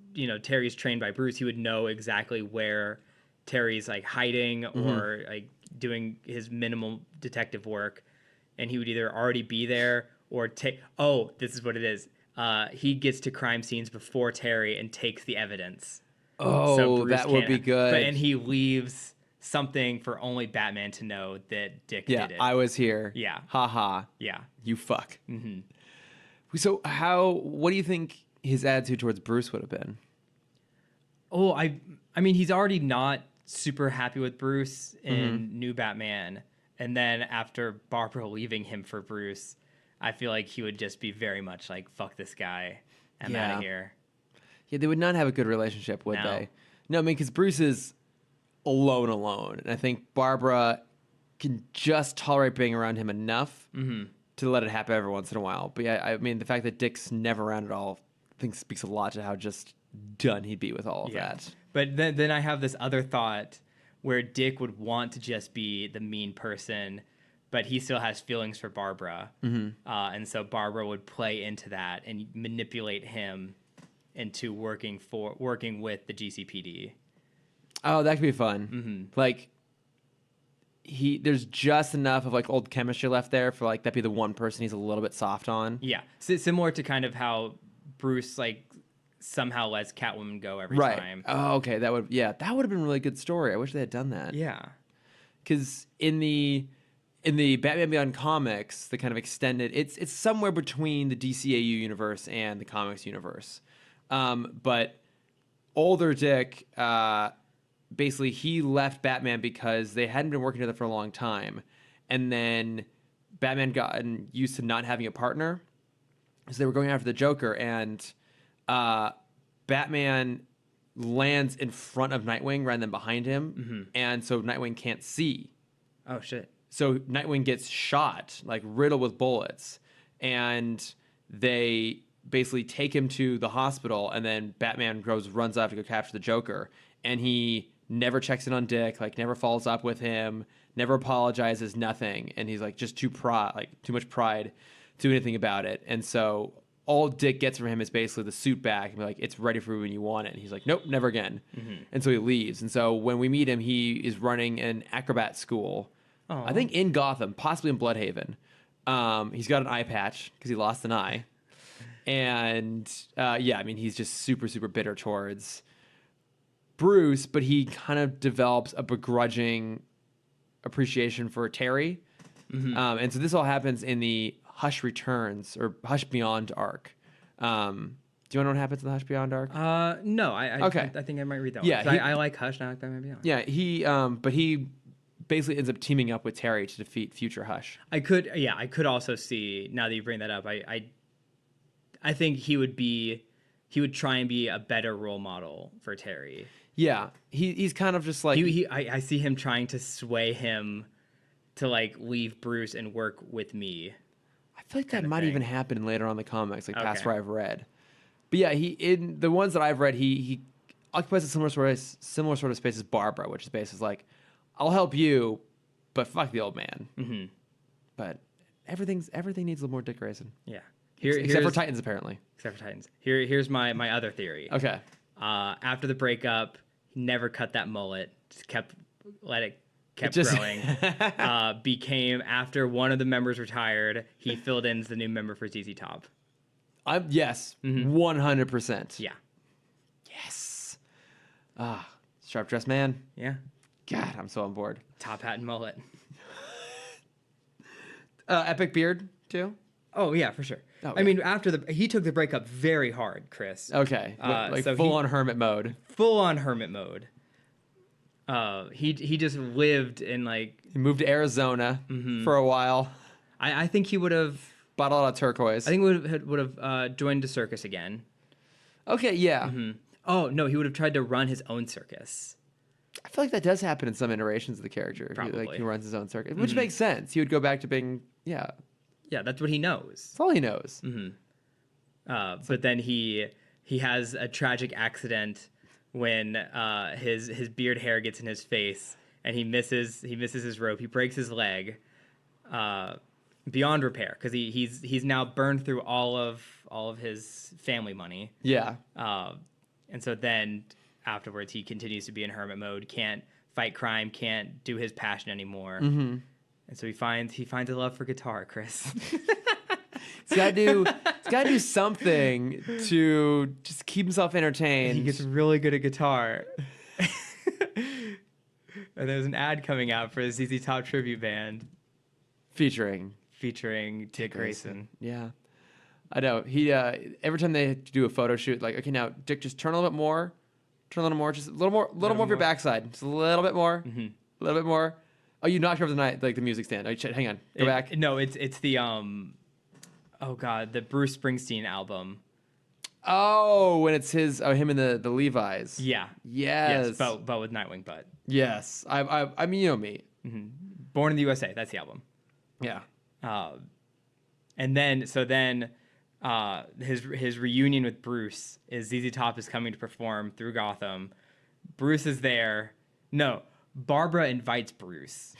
Terry's trained by Bruce, he would know exactly where Terry's like hiding or like doing his minimal detective work, and he would either already be there or take. Oh, this is what it is. He gets to crime scenes before Terry and takes the evidence. Oh, so that would be good. And he leaves something for only Batman to know that Dick did it. I was here. Yeah. Ha ha. Yeah. You fuck. So what do you think his attitude towards Bruce would have been? Oh, I mean, he's already not super happy with Bruce in New Batman. And then after Barbara leaving him for Bruce, I feel like he would just be very much like, fuck this guy. I'm out of here. Yeah, they would not have a good relationship, would they? No, I mean, because Bruce is alone. And I think Barbara can just tolerate being around him enough to let it happen every once in a while. But yeah, I mean, the fact that Dick's never around at all, I think speaks a lot to how just done he'd be with all of that. But then I have this other thought where Dick would want to just be the mean person, but he still has feelings for Barbara. And so Barbara would play into that and manipulate him into working with the GCPD. Oh, that could be fun. Like, there's just enough of like old chemistry left there for like that be the one person he's a little bit soft on. Yeah, similar to kind of how Bruce like somehow lets Catwoman go every time. Oh, okay, that would have been a really good story. I wish they had done that. Yeah, because in the Batman Beyond comics, the kind of extended, it's somewhere between the DCAU universe and the comics universe. But older Dick, basically he left Batman because they hadn't been working together for a long time, and then Batman got used to not having a partner, so they were going after the Joker, and Batman lands in front of Nightwing rather than behind him, and so Nightwing can't see. Oh shit. So Nightwing gets shot, like riddled with bullets, and they basically take him to the hospital, and then Batman runs off to go capture the Joker, and he never checks in on Dick, like never follows up with him, never apologizes, nothing, and he's like just too much pride to do anything about it. And so all Dick gets from him is basically the suit back and be like, it's ready for you when you want it. And he's like, nope, never again. And so he leaves. And so when we meet him, he is running an acrobat school. Aww. I think in Gotham, possibly in Bloodhaven. He's got an eye patch because he lost an eye. And he's just super, super bitter towards Bruce, but he kind of develops a begrudging appreciation for Terry. And so this all happens in the Hush Returns or Hush Beyond arc. Do you want to know what happens in the Hush Beyond arc? No, I think I might read that one. Yeah, I like Hush, and I like Batman Beyond. Yeah, he basically ends up teaming up with Terry to defeat future Hush. I could also see, now that you bring that up, I think he would try and be a better role model for Terry. Yeah, he's kind of just like I see him trying to sway him to like leave Bruce and work with me. I feel like that might even happen later on in the comics, like past where I've read. But yeah, in the ones that I've read, he occupies a similar sort of space as Barbara, which is basically like, I'll help you, but fuck the old man. But everything needs a little more Dick Grayson. Yeah. Except for Titans, apparently. Except for Titans. Here's my other theory. Okay. After the breakup, he never cut that mullet. Just kept growing. Became, after one of the members retired, he filled in as the new member for ZZ Top. Yes, 100%. Yeah. Yes. Sharp dressed man. Yeah. God, I'm so on board. Top hat and mullet. Epic beard too. Oh yeah, for sure. Oh, I mean, he took the breakup very hard, Chris. Okay, so full on hermit mode. Full on hermit mode. He just lived in like. He moved to Arizona for a while. I think he would have bought a lot of turquoise. I think would have joined a circus again. Okay, yeah. Oh no, he would have tried to run his own circus. I feel like that does happen in some iterations of the character. Probably. He runs his own circus, which makes sense. He would go back to being Yeah, that's what he knows. That's all he knows. But then he has a tragic accident when his beard hair gets in his face and he misses his rope. He breaks his leg beyond repair because he's now burned through all of his family money. Yeah. And so then afterwards he continues to be in hermit mode, can't fight crime, can't do his passion anymore. And so he finds a love for guitar, Chris. He's got to do something to just keep himself entertained. He gets really good at guitar. And there's an ad coming out for the ZZ Top tribute band featuring Dick Grayson. Yeah, I know. He every time they do a photo shoot, like, okay, now Dick, just turn a little bit more, just a little more of your backside, just a little bit more, a little bit more. Oh, you knocked over the music stand. Oh, hang on, go back. No, it's the oh god, the Bruce Springsteen album. Oh, when it's him and the Levi's. Yeah. Yes. But with Nightwing butt. Yes. I mean, you know me. Born in the USA. That's the album. Yeah. And then his reunion with Bruce is ZZ Top is coming to perform through Gotham. Bruce is there. No, Barbara invites Bruce.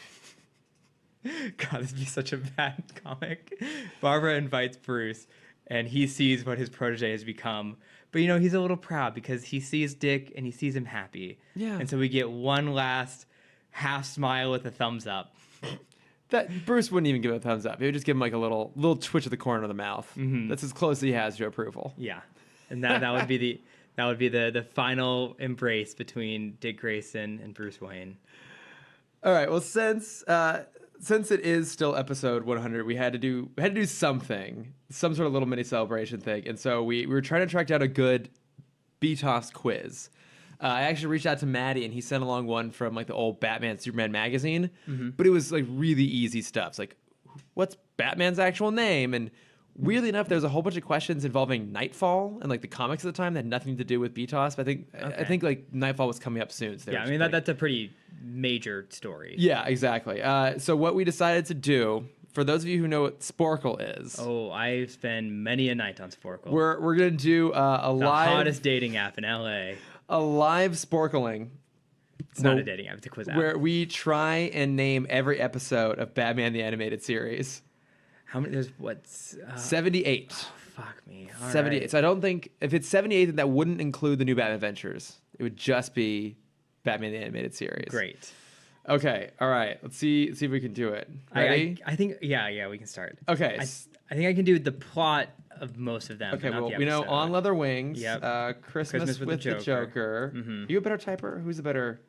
God, this would be such a bad comic. Barbara invites Bruce, and he sees what his protege has become. But, he's a little proud because he sees Dick and he sees him happy. Yeah. And so we get one last half smile with a thumbs up. That Bruce wouldn't even give it a thumbs up. He would just give him like a little twitch of the corner of the mouth. Mm-hmm. That's as close as he has to approval. Yeah. And that would be the final embrace between Dick Grayson and Bruce Wayne. All right. Well, since it is still episode 100, we had to do something, some sort of little mini celebration thing, and so we were trying to track down a good BTAS quiz. I actually reached out to Maddie, and he sent along one from like the old Batman Superman magazine, but it was like really easy stuff. It's like, what's Batman's actual name? And weirdly enough, there's a whole bunch of questions involving Nightfall and like the comics at the time that had nothing to do with BTAS. But I think like Nightfall was coming up soon. So that's a pretty major story. Yeah, exactly. So what we decided to do, for those of you who know what Sporkle is. Oh, I spend many a night on Sporkle. We're gonna do the hottest dating app in LA. A live Sporkling. It's not a dating app; it's a quiz app. Where we try and name every episode of Batman the Animated Series. How many? There's what's 78. Oh, fuck me. All 78. Right. So I don't think if it's 78, then that wouldn't include the new Batman Adventures. It would just be Batman the Animated Series. Great. Okay. All right. Let's see if we can do it. Ready? I think yeah, we can start. Okay. I think I can do the plot of most of them. Okay. Well, we know On Leather Wings. Yep. Christmas with the Joker. Mm-hmm. Are you a better typer? Who's a better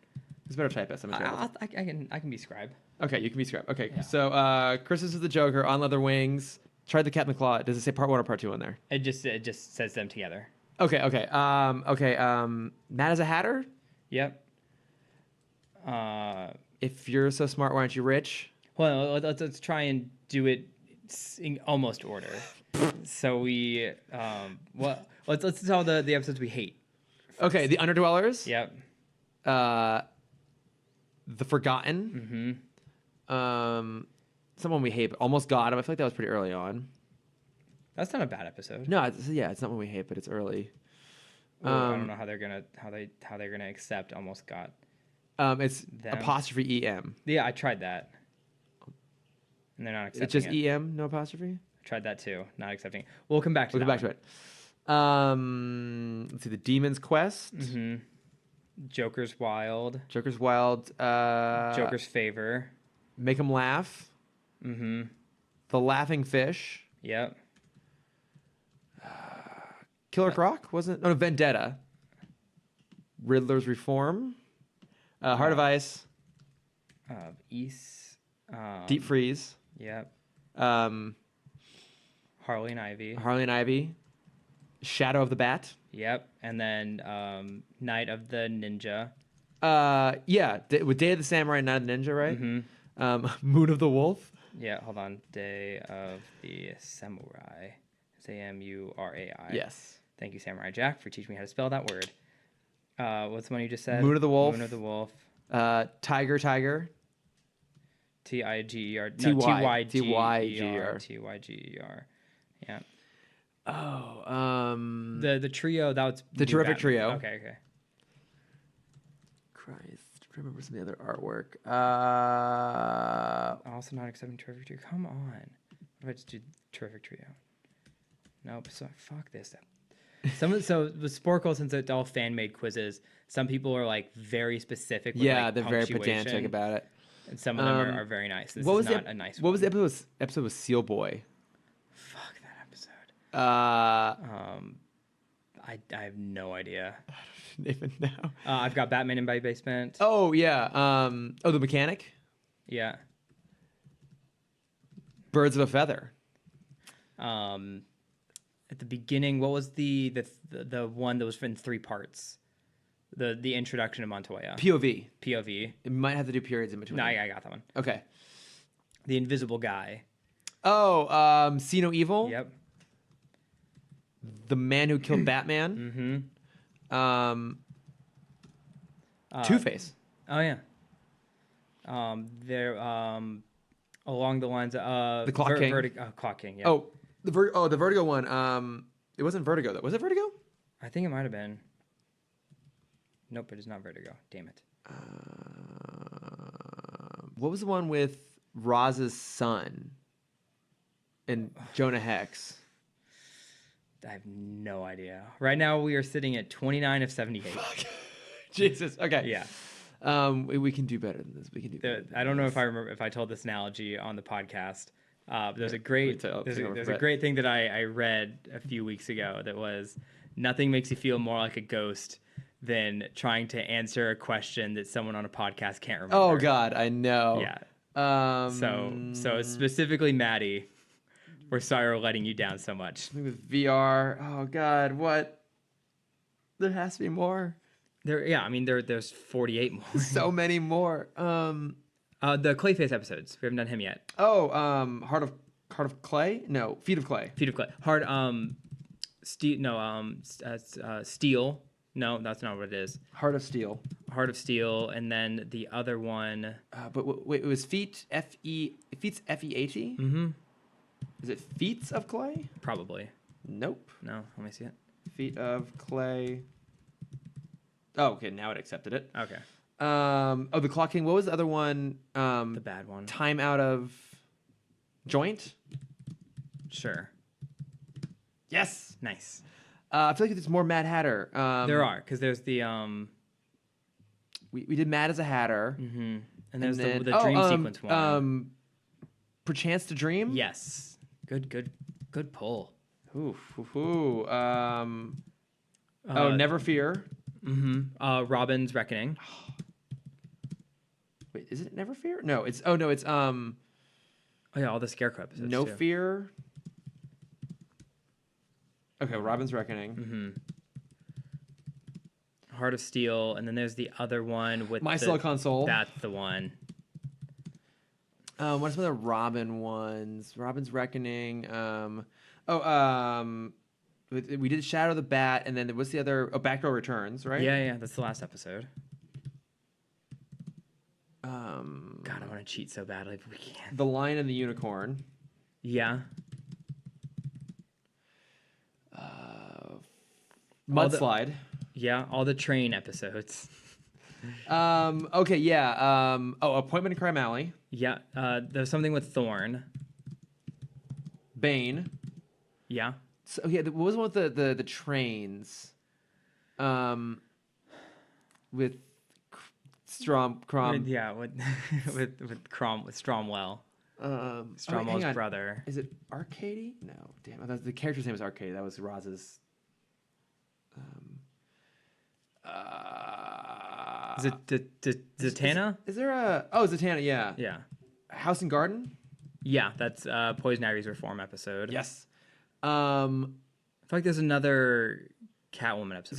typist? I can be scribe. Okay, you can be scribe. Okay. Yeah. So Christmas with the Joker, On Leather Wings. Tried the Captain Claw. Does it say part 1 or part 2 in there? It just says them together. Okay. Mad as a Hatter. Yep. If you're so smart, why aren't you rich? Well, let's try and do it in almost order. So we let's tell the episodes we hate first. Okay, the Underdwellers. Yep. The Forgotten. Someone we hate, but Almost Got Him. I feel like that was pretty early on. That's not a bad episode. No, it's not one we hate, but it's early. Well, I don't know how they're gonna accept Almost Got. It's them. Apostrophe EM. Yeah, I tried that. And they're not accepting it. It's just EM, no apostrophe? I tried that too, not accepting it. We'll come back to it. Let's see, The Demon's Quest. Mm-hmm. Joker's Wild. Joker's Favor. Make 'em Laugh. Mm-hmm. The Laughing Fish. Yep. Killer Croc, wasn't it? No, Vendetta. Riddler's Reform. Heart of Ice. Deep Freeze. Yep. Harley and Ivy. Shadow of the Bat. Yep. And then Night of the Ninja. With Day of the Samurai, Night of the Ninja, right? Mm-hmm. Moon of the Wolf. Yeah, hold on. Day of the Samurai. Samurai. Yes. Thank you, Samurai Jack, for teaching me how to spell that word. What's the one you just said? Moon of the Wolf. Tiger. Tiger. Tiger. Tyger. Tyger. Yeah. Oh. The trio. That was the Terrific Trio. Okay. Christ, remember some of the other artwork. Also not accepting Terrific Trio. Come on. What if I just do Terrific Trio? Nope. So fuck this. So with Sporkle, since it's all fan made quizzes, some people are like very specific. With, they're very pedantic about it. And some of them are very nice. This is not a nice one. What was the episode with Seal Boy? Fuck that episode. I have no idea. I don't even know. I've got Batman in my basement. Oh yeah. The Mechanic. Yeah. Birds of a Feather. At the beginning, what was the one that was in 3 parts? The introduction of Montoya. POV. It might have to do periods in between. No, I got that one. Okay. The Invisible Guy. Oh, See No Evil. Yep. The Man Who Killed Batman. Mm-hmm. Two-Face. Oh yeah. They're along the lines of the Clock King. Clock King. Yeah. Oh, the Vertigo one. It wasn't Vertigo though. Was it Vertigo? I think it might have been. Nope, it is not Vertigo. Damn it. What was the one with Roz's son and Jonah Hex? I have no idea. Right now, we are sitting at 29 of 78. Jesus. Okay. Yeah. We can do better than this. We can do better. I don't know if I remember if I told this analogy on the podcast. There's a great thing that I read a few weeks ago that was nothing makes you feel more like a ghost than trying to answer a question that someone on a podcast can't remember. Oh God, I know. Yeah. So specifically, Maddie, we're sorry we're letting you down so much. With VR. Oh God, what? There has to be more. There's 48 more. So many more. The Clayface episodes. We haven't done him yet. Oh, Heart of Clay? No, Feet of Clay. Feet of Clay. Steel. No, that's not what it is. Heart of Steel. Heart of Steel, and then the other one. But wait, it was Feet Feet's F-E-A-T? Mm-hmm. Is it Feats of Clay? Probably. Nope. No, let me see it. Feet of Clay. Oh, okay, now it accepted it. Okay. The Clock King. What was the other one? The bad one. Time Out of Joint? Sure. Yes. Nice. I feel like there's more Mad Hatter. There are, because there's the we did Mad as a Hatter. Mm-hmm. And there's the dream sequence one. Perchance to Dream? Yes. Good pull. Ooh. Never Fear. Mm-hmm. Robin's Reckoning. Wait, is it Never Fear? No, it's Oh yeah, all the Scarecrow episodes. No too. Fear. Okay, Robin's Reckoning. Mm-hmm. Heart of Steel, and then there's the other one with My Silicon Soul. That's the one. What are some of the Robin ones? Robin's Reckoning. We did Shadow the Bat, and then what's the other? Oh, Backdoor Returns, right? Yeah, that's the last episode. God, I want to cheat so badly, but we can't. The Lion and the Unicorn. Yeah. Mudslide. All the train episodes. Okay, yeah. Appointment in Crime Alley. Yeah. There's something with Thorn. Bane. Yeah. So what was the one with the trains? With Crom. Yeah, with Stromwell. Stromwell's brother. Is it Arcady? No, damn. The character's name was Arcady. That was Roz's. Is it Zatanna? Is there a? Oh, Zatanna. Yeah. Yeah. House and Garden. Yeah, that's Poison Ivy's Reform episode. Yes. I feel like there's another Catwoman episode.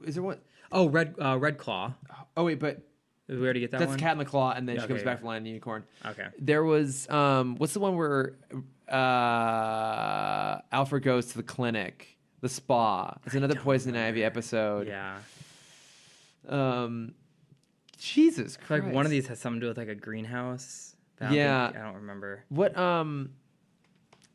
Is there one? Oh, Red Claw. Oh wait, but did we already get that that's one? Cat in the Claw, and then she comes back from Lion and the Unicorn. Okay. There was what's the one where Alfred goes to the clinic, the spa? It's another Poison Ivy episode. Yeah. Jesus Christ. Like one of these has something to do with like a greenhouse. I don't remember. What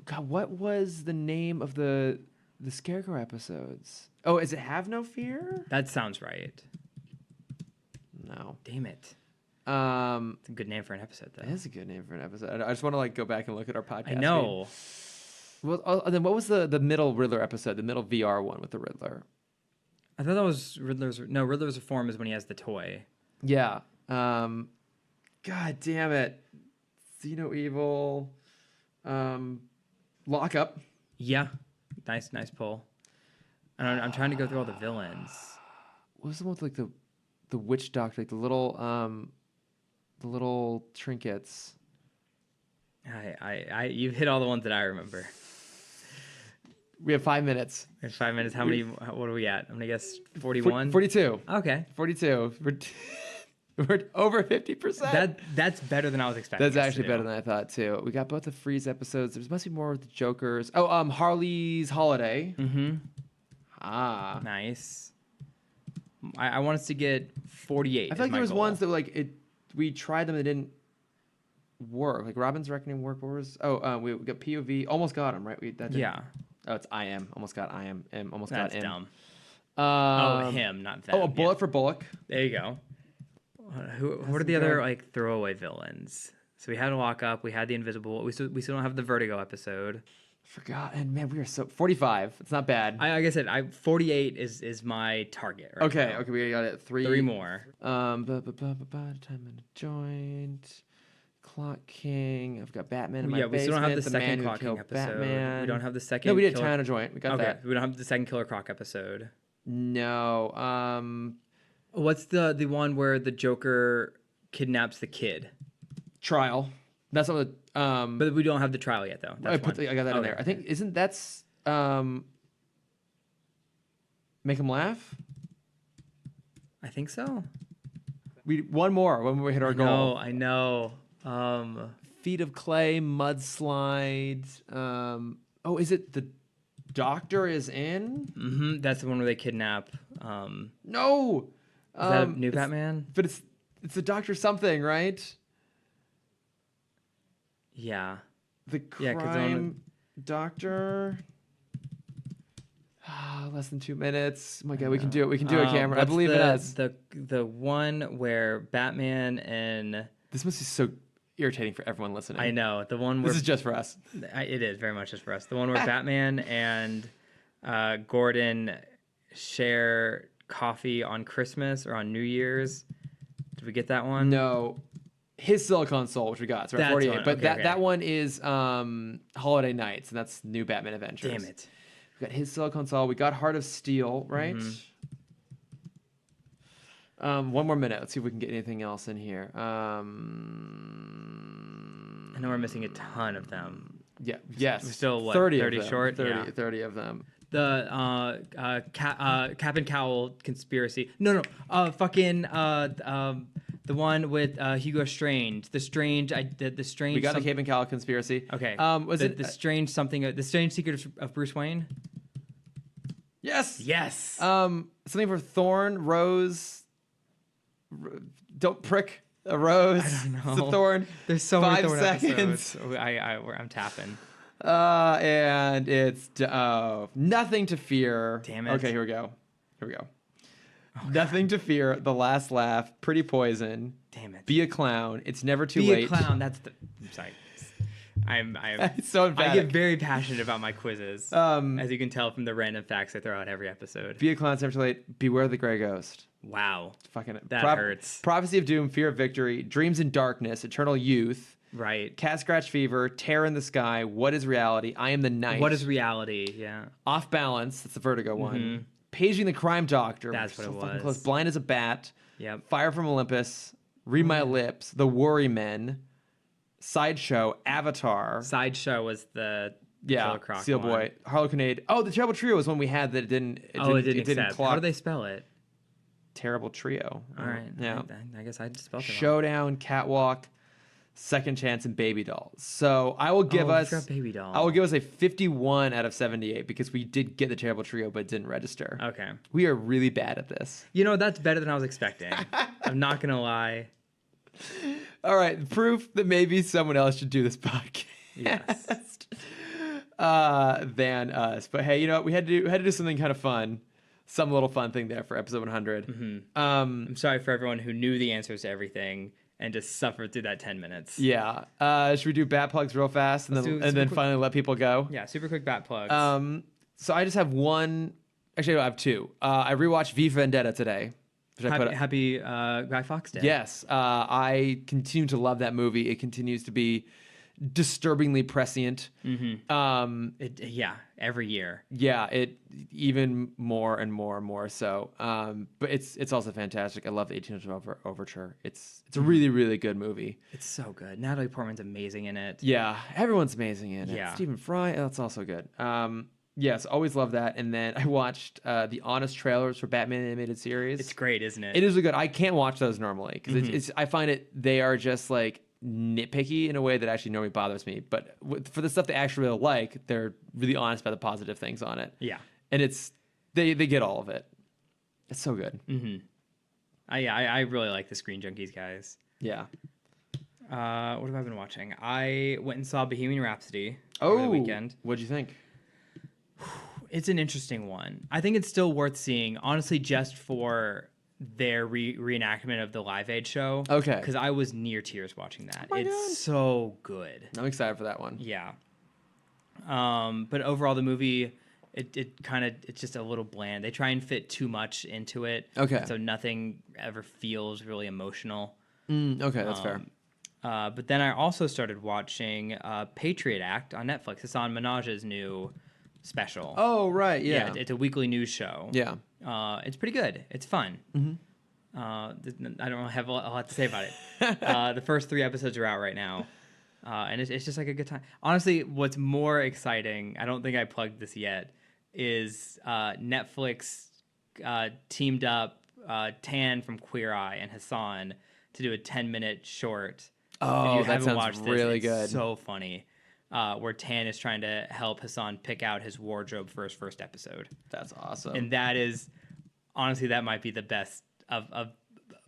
God, what was the name of the Scarecrow episodes? Oh, is it Have No Fear? That sounds right. No. Damn it. It's a good name for an episode, though. It is a good name for an episode. I just want to go back and look at our podcast. I know. Well, then what was the middle Riddler episode? The middle VR one with the Riddler. I thought that was Riddler's. No, Riddler's Reform is when he has the toy. Yeah. God damn it. See No Evil. Lock Up. Yeah. Nice pull. And I'm trying to go through all the villains. What was the one with like the witch doctor, like the little trinkets? You've hit all the ones that I remember. We have 5 minutes. In 5 minutes, how many? What are we at? I'm gonna guess 41. 42. Okay. 42. We're over 50%. That's better than I was expecting. That's actually better than I thought too. We got both the Freeze episodes. There must be more with the Jokers. Oh, Harley's Holiday. Mm-hmm. Ah, nice. I want us to get 48. I feel like there was ones that we tried them and it didn't work. Like Robin's Reckoning worked. What was? We got POV. Almost got him right. Yeah. Oh, it's I am. Almost got I am. Almost That's got M. dumb. Him, not them. Oh, a bullet for Bullock. There you go. What are the other like throwaway villains? So we had a Lock Up. We had the Invisible. We still don't have the Vertigo episode. Forgot, and man, we are so 45. It's not bad. Like I said, 48 is my target. Right Okay, now. okay, we got it. Three more. Time in a joint. Clock King. I've got Batman in my basement. We still don't have the second Man Clock King episode. Batman. We don't have the second. No, we did Time in a Joint. We got okay, that. we don't have the second Killer Croc episode. No. What's the one where the Joker kidnaps the kid? Trial. That's not the. But we don't have the trial yet, though. I got that in there. I think that's Make Him Laugh. I think so. One more when we hit our goal. I know. Feet of Clay, Mudslide. Is it the Doctor is in? Mm-hmm. That's the one where they kidnap. No. Is that New Batman? But it's the Doctor something, right? Yeah. The crime doctor. Less than 2 minutes. Oh my God, we can do it. We can do it, Cameron. I believe in us. The one where Batman and this must be so irritating for everyone listening. I know the one where this is just for us. It is very much just for us. The one where Batman and Gordon share coffee on Christmas or on New Year's. Did we get that one? No. His Silicon Soul, which we got, it's around 48. But that one is Holiday Nights, and that's New Batman Adventures. Damn it. We got His Silicon Soul. We got Heart of Steel, right? Mm-hmm. One more minute. Let's see if we can get anything else in here. I know we're missing a ton of them. Yeah. Yes. We're still, what, 30 short? 30 of them. The Cap and Cowl conspiracy. No. The one with Hugo Strange. The strange. We got the Cape and Cowl conspiracy. Okay. Was it the strange something? The strange secret of Bruce Wayne. Yes. Yes. Something for Thorn, Rose. Don't prick a rose. I don't know. It's a thorn. There's so 5 many Thorn seconds. episodes. I'm tapping. And it's Nothing to Fear. Damn it. Okay, here we go. Nothing to Fear. The Last Laugh. Pretty Poison. Damn it. Be a Clown. It's Never Too Late. Be a Clown. I'm sorry. I'm so emphatic. I get very passionate about my quizzes, as you can tell from the random facts I throw out every episode. Be a Clown. It's Never Too Late. Beware the Grey Ghost. Wow. Fucking that hurts. Prophecy of Doom. Fear of Victory. Dreams in Darkness. Eternal Youth. Right. Cat Scratch Fever. Terror in the Sky. What is Reality? I Am the Night. What is Reality? Yeah. Off Balance. That's the Vertigo one. Paging the Crime Doctor. That's what it was. Close. Blind as a Bat. Yep. Fire from Olympus. Read My Lips. The Worry Men. Sideshow. Avatar. Sideshow was the Killer Croc Steel Boy. Harlequinade. Oh, the Terrible Trio was one we had that it didn't accept. clock. How do they spell it? Terrible Trio. All right. Yeah. I guess I just spelled it wrong. Showdown. Catwalk. Second Chance, and Baby Doll. So I will give us Baby Doll. I will give us a 51 out of 78 because we did get the Terrible Trio but it didn't register. Okay. We are really bad at this. You know, that's better than I was expecting. I'm not going to lie. All right. Proof that maybe someone else should do this podcast. Yes. Than us. But hey, you know what? We had to do something kind of fun. Some little fun thing there for episode 100. Mm-hmm. I'm sorry for everyone who knew the answers to everything and just suffered through that 10 minutes. Yeah. Should we do bat plugs real fast and then finally let people go? Yeah, super quick bat plugs. So I just have one. Actually, I have two. I rewatched V for Vendetta today. Happy Guy Fawkes Day. Yes. I continue to love that movie. It continues to be disturbingly prescient. Every year. Yeah, it even more and more and more so. But it's also fantastic. I love the 1812 Overture. It's a really, really good movie. It's so good. Natalie Portman's amazing in it. Yeah, everyone's amazing in it. Yeah. Stephen Fry, that's also good. Yes, always love that. And then I watched the honest trailers for Batman animated series. It's great, isn't it? It is good. I can't watch those normally because I find they are just like nitpicky in a way that actually normally bothers me. But for the stuff they actually really like, they're really honest about the positive things on it. Yeah, and they get all of it. It's so good. I really like the Screen Junkies guys. Yeah. What have I been watching? I went and saw Bohemian Rhapsody over the weekend. What'd you think? It's an interesting one. I think it's still worth seeing, honestly, just for their reenactment of the Live Aid show. Okay. Because I was near tears watching that. Oh my it's God. so good. I'm excited for that one. Yeah. But overall, the movie, it's just a little bland. They try and fit too much into it. Okay. So nothing ever feels really emotional. Okay, that's fair. But then I also started watching Patriot Act on Netflix. It's on Minaj's new special. Oh, right, yeah. It's a weekly news show. Yeah. It's pretty good. It's fun. I don't have a lot to say about it. The first 3 episodes are out right now. And it's just like a good time. Honestly, what's more exciting, I don't think I plugged this yet, is Netflix teamed up Tan from Queer Eye and Hassan to do a 10-minute short. Oh, that sounds really good. It's so funny. Where Tan is trying to help Hassan pick out his wardrobe for his first episode. That's awesome. And that is, honestly, that might be the best of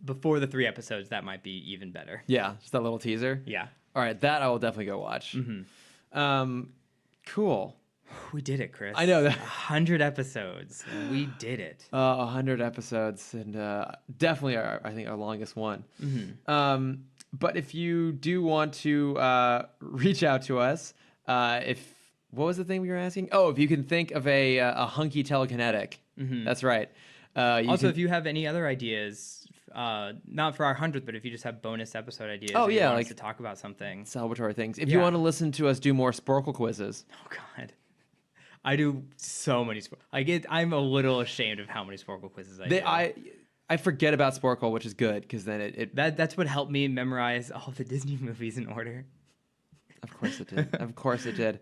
before the 3 episodes, that might be even better. Yeah, just that little teaser. Yeah. All right, that I will definitely go watch. Cool. We did it, Chris. I know that. 100 episodes. We did it. 100 episodes, and definitely I think our longest one. But if you do want to reach out to us, what was the thing we were asking? Oh, if you can think of a hunky telekinetic. That's right. If you have any other ideas, not for our 100th, but if you just have bonus episode ideas, oh yeah, like to talk about something, celebratory things. If you want to listen to us do more Sporkle quizzes. Oh God, I do so many. I'm a little ashamed of how many Sporkle quizzes I do. I forget about Sporkle, which is good because then that's what helped me memorize all the Disney movies in order. Of course it did. Of course it did.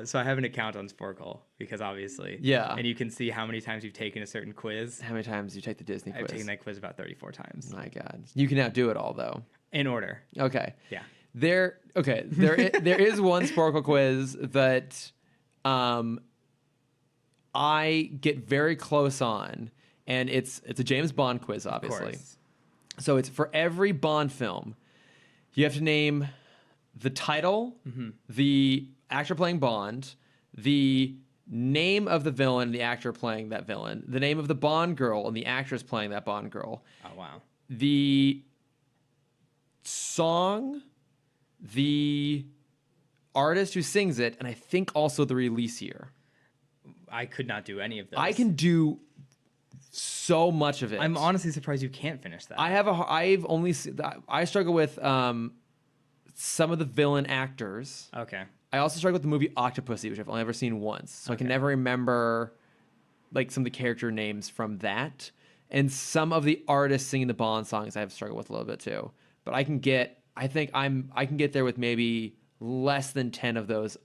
So I have an account on Sporkle because obviously, yeah, and you can see how many times you've taken a certain quiz. How many times you take the Disney quiz? I've taken that quiz about 34 times. My God, you can now do it all though. In order. Okay. Yeah. There is one Sporkle quiz that I get very close on, and it's a James Bond quiz, obviously. So it's for every Bond film, you have to name the title, the actor playing Bond, the name of the villain and the actor playing that villain, the name of the Bond girl and the actress playing that Bond girl. Oh, wow. The song, the artist who sings it, and I think also the release year. I could not do any of those. I can do so much of it. I'm honestly surprised you can't finish that. I struggle with some of the villain actors. Okay. I also struggle with the movie Octopussy, which I've only ever seen once. So I can never remember like some of the character names from that. And some of the artists singing the Bond songs I have struggled with a little bit too. But I can get there with maybe less than 10 of those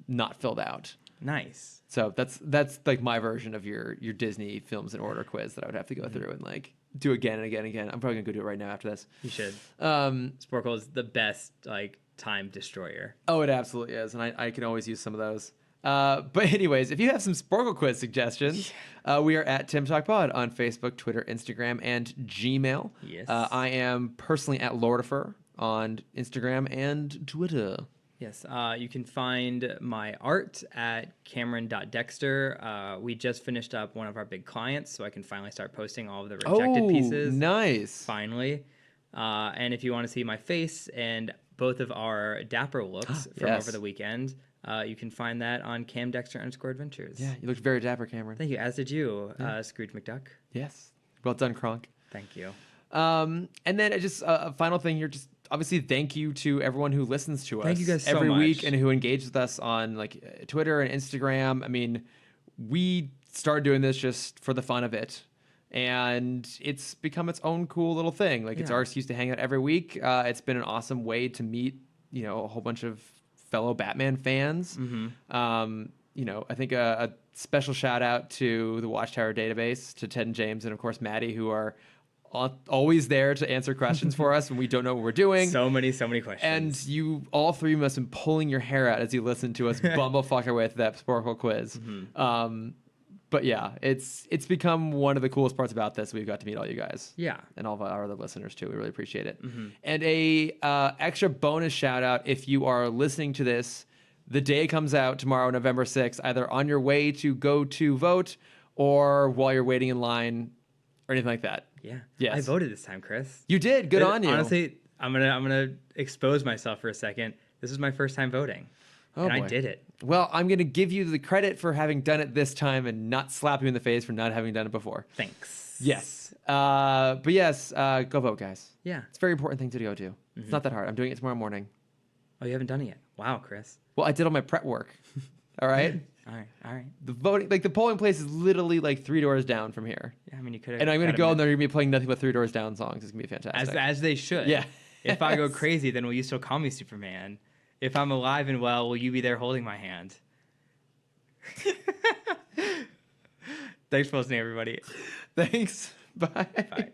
not filled out. Nice. So that's like my version of your Disney films in order quiz that I would have to go through and like do again and again and again. I'm probably gonna go do it right now after this. You should. Sporkle is the best like time destroyer. Oh, it absolutely is, and I can always use some of those. But anyways, if you have some Sporkle quiz suggestions, we are at Timm Talk Pod on Facebook, Twitter, Instagram, and Gmail. Yes. I am personally at Lordifer on Instagram and Twitter. Yes, you can find my art at Cameron.Dexter. We just finished up one of our big clients, so I can finally start posting all of the rejected pieces. Nice. Finally. And if you want to see my face and both of our dapper looks from over the weekend, you can find that on CamDexter_adventures. Yeah, you looked very dapper, Cameron. Thank you, as did you, Scrooge McDuck. Yes. Well done, Kronk. Thank you. And then just a final thing here, just obviously thank you to everyone who listens to us. Thank you guys so every much. week and who engages with us on like Twitter and Instagram. I mean, we started doing this just for the fun of it, and it's become its own cool little thing. Like it's our excuse to hang out every week. It's been an awesome way to meet, a whole bunch of fellow Batman fans. I think a special shout out to the Watchtower database, to Ted and James, and of course Maddie, who are always there to answer questions for us when we don't know what we're doing. So many questions. And you, all three must have been pulling your hair out as you listened to us bumblefuck our way through that Sporkle quiz. But yeah, it's become one of the coolest parts about this. We've got to meet all you guys. Yeah. And all of our other listeners too. We really appreciate it. And a extra bonus shout out, if you are listening to this the day comes out tomorrow, November 6th, either on your way to go to vote or while you're waiting in line or anything like that. Yeah. Yes. I voted this time, Chris. You did. Good on you. Honestly, I'm gonna expose myself for a second. This is my first time voting. Oh, and boy. I did it. Well, I'm going to give you the credit for having done it this time and not slap you in the face for not having done it before. Thanks. Yes. But yes, go vote, guys. Yeah. It's a very important thing to go do. It's not that hard. I'm doing it tomorrow morning. Oh, you haven't done it yet? Wow, Chris. Well, I did all my prep work. All right? All right. The voting, like the polling place is literally like 3 doors down from here. Yeah, I mean, you could have. And I'm going to go and they're going to be playing nothing but 3 doors down songs. It's going to be fantastic. As they should. Yeah. If I go crazy, then will you still call me Superman? If I'm alive and well, will you be there holding my hand? Thanks for listening, everybody. Thanks. Bye. Bye.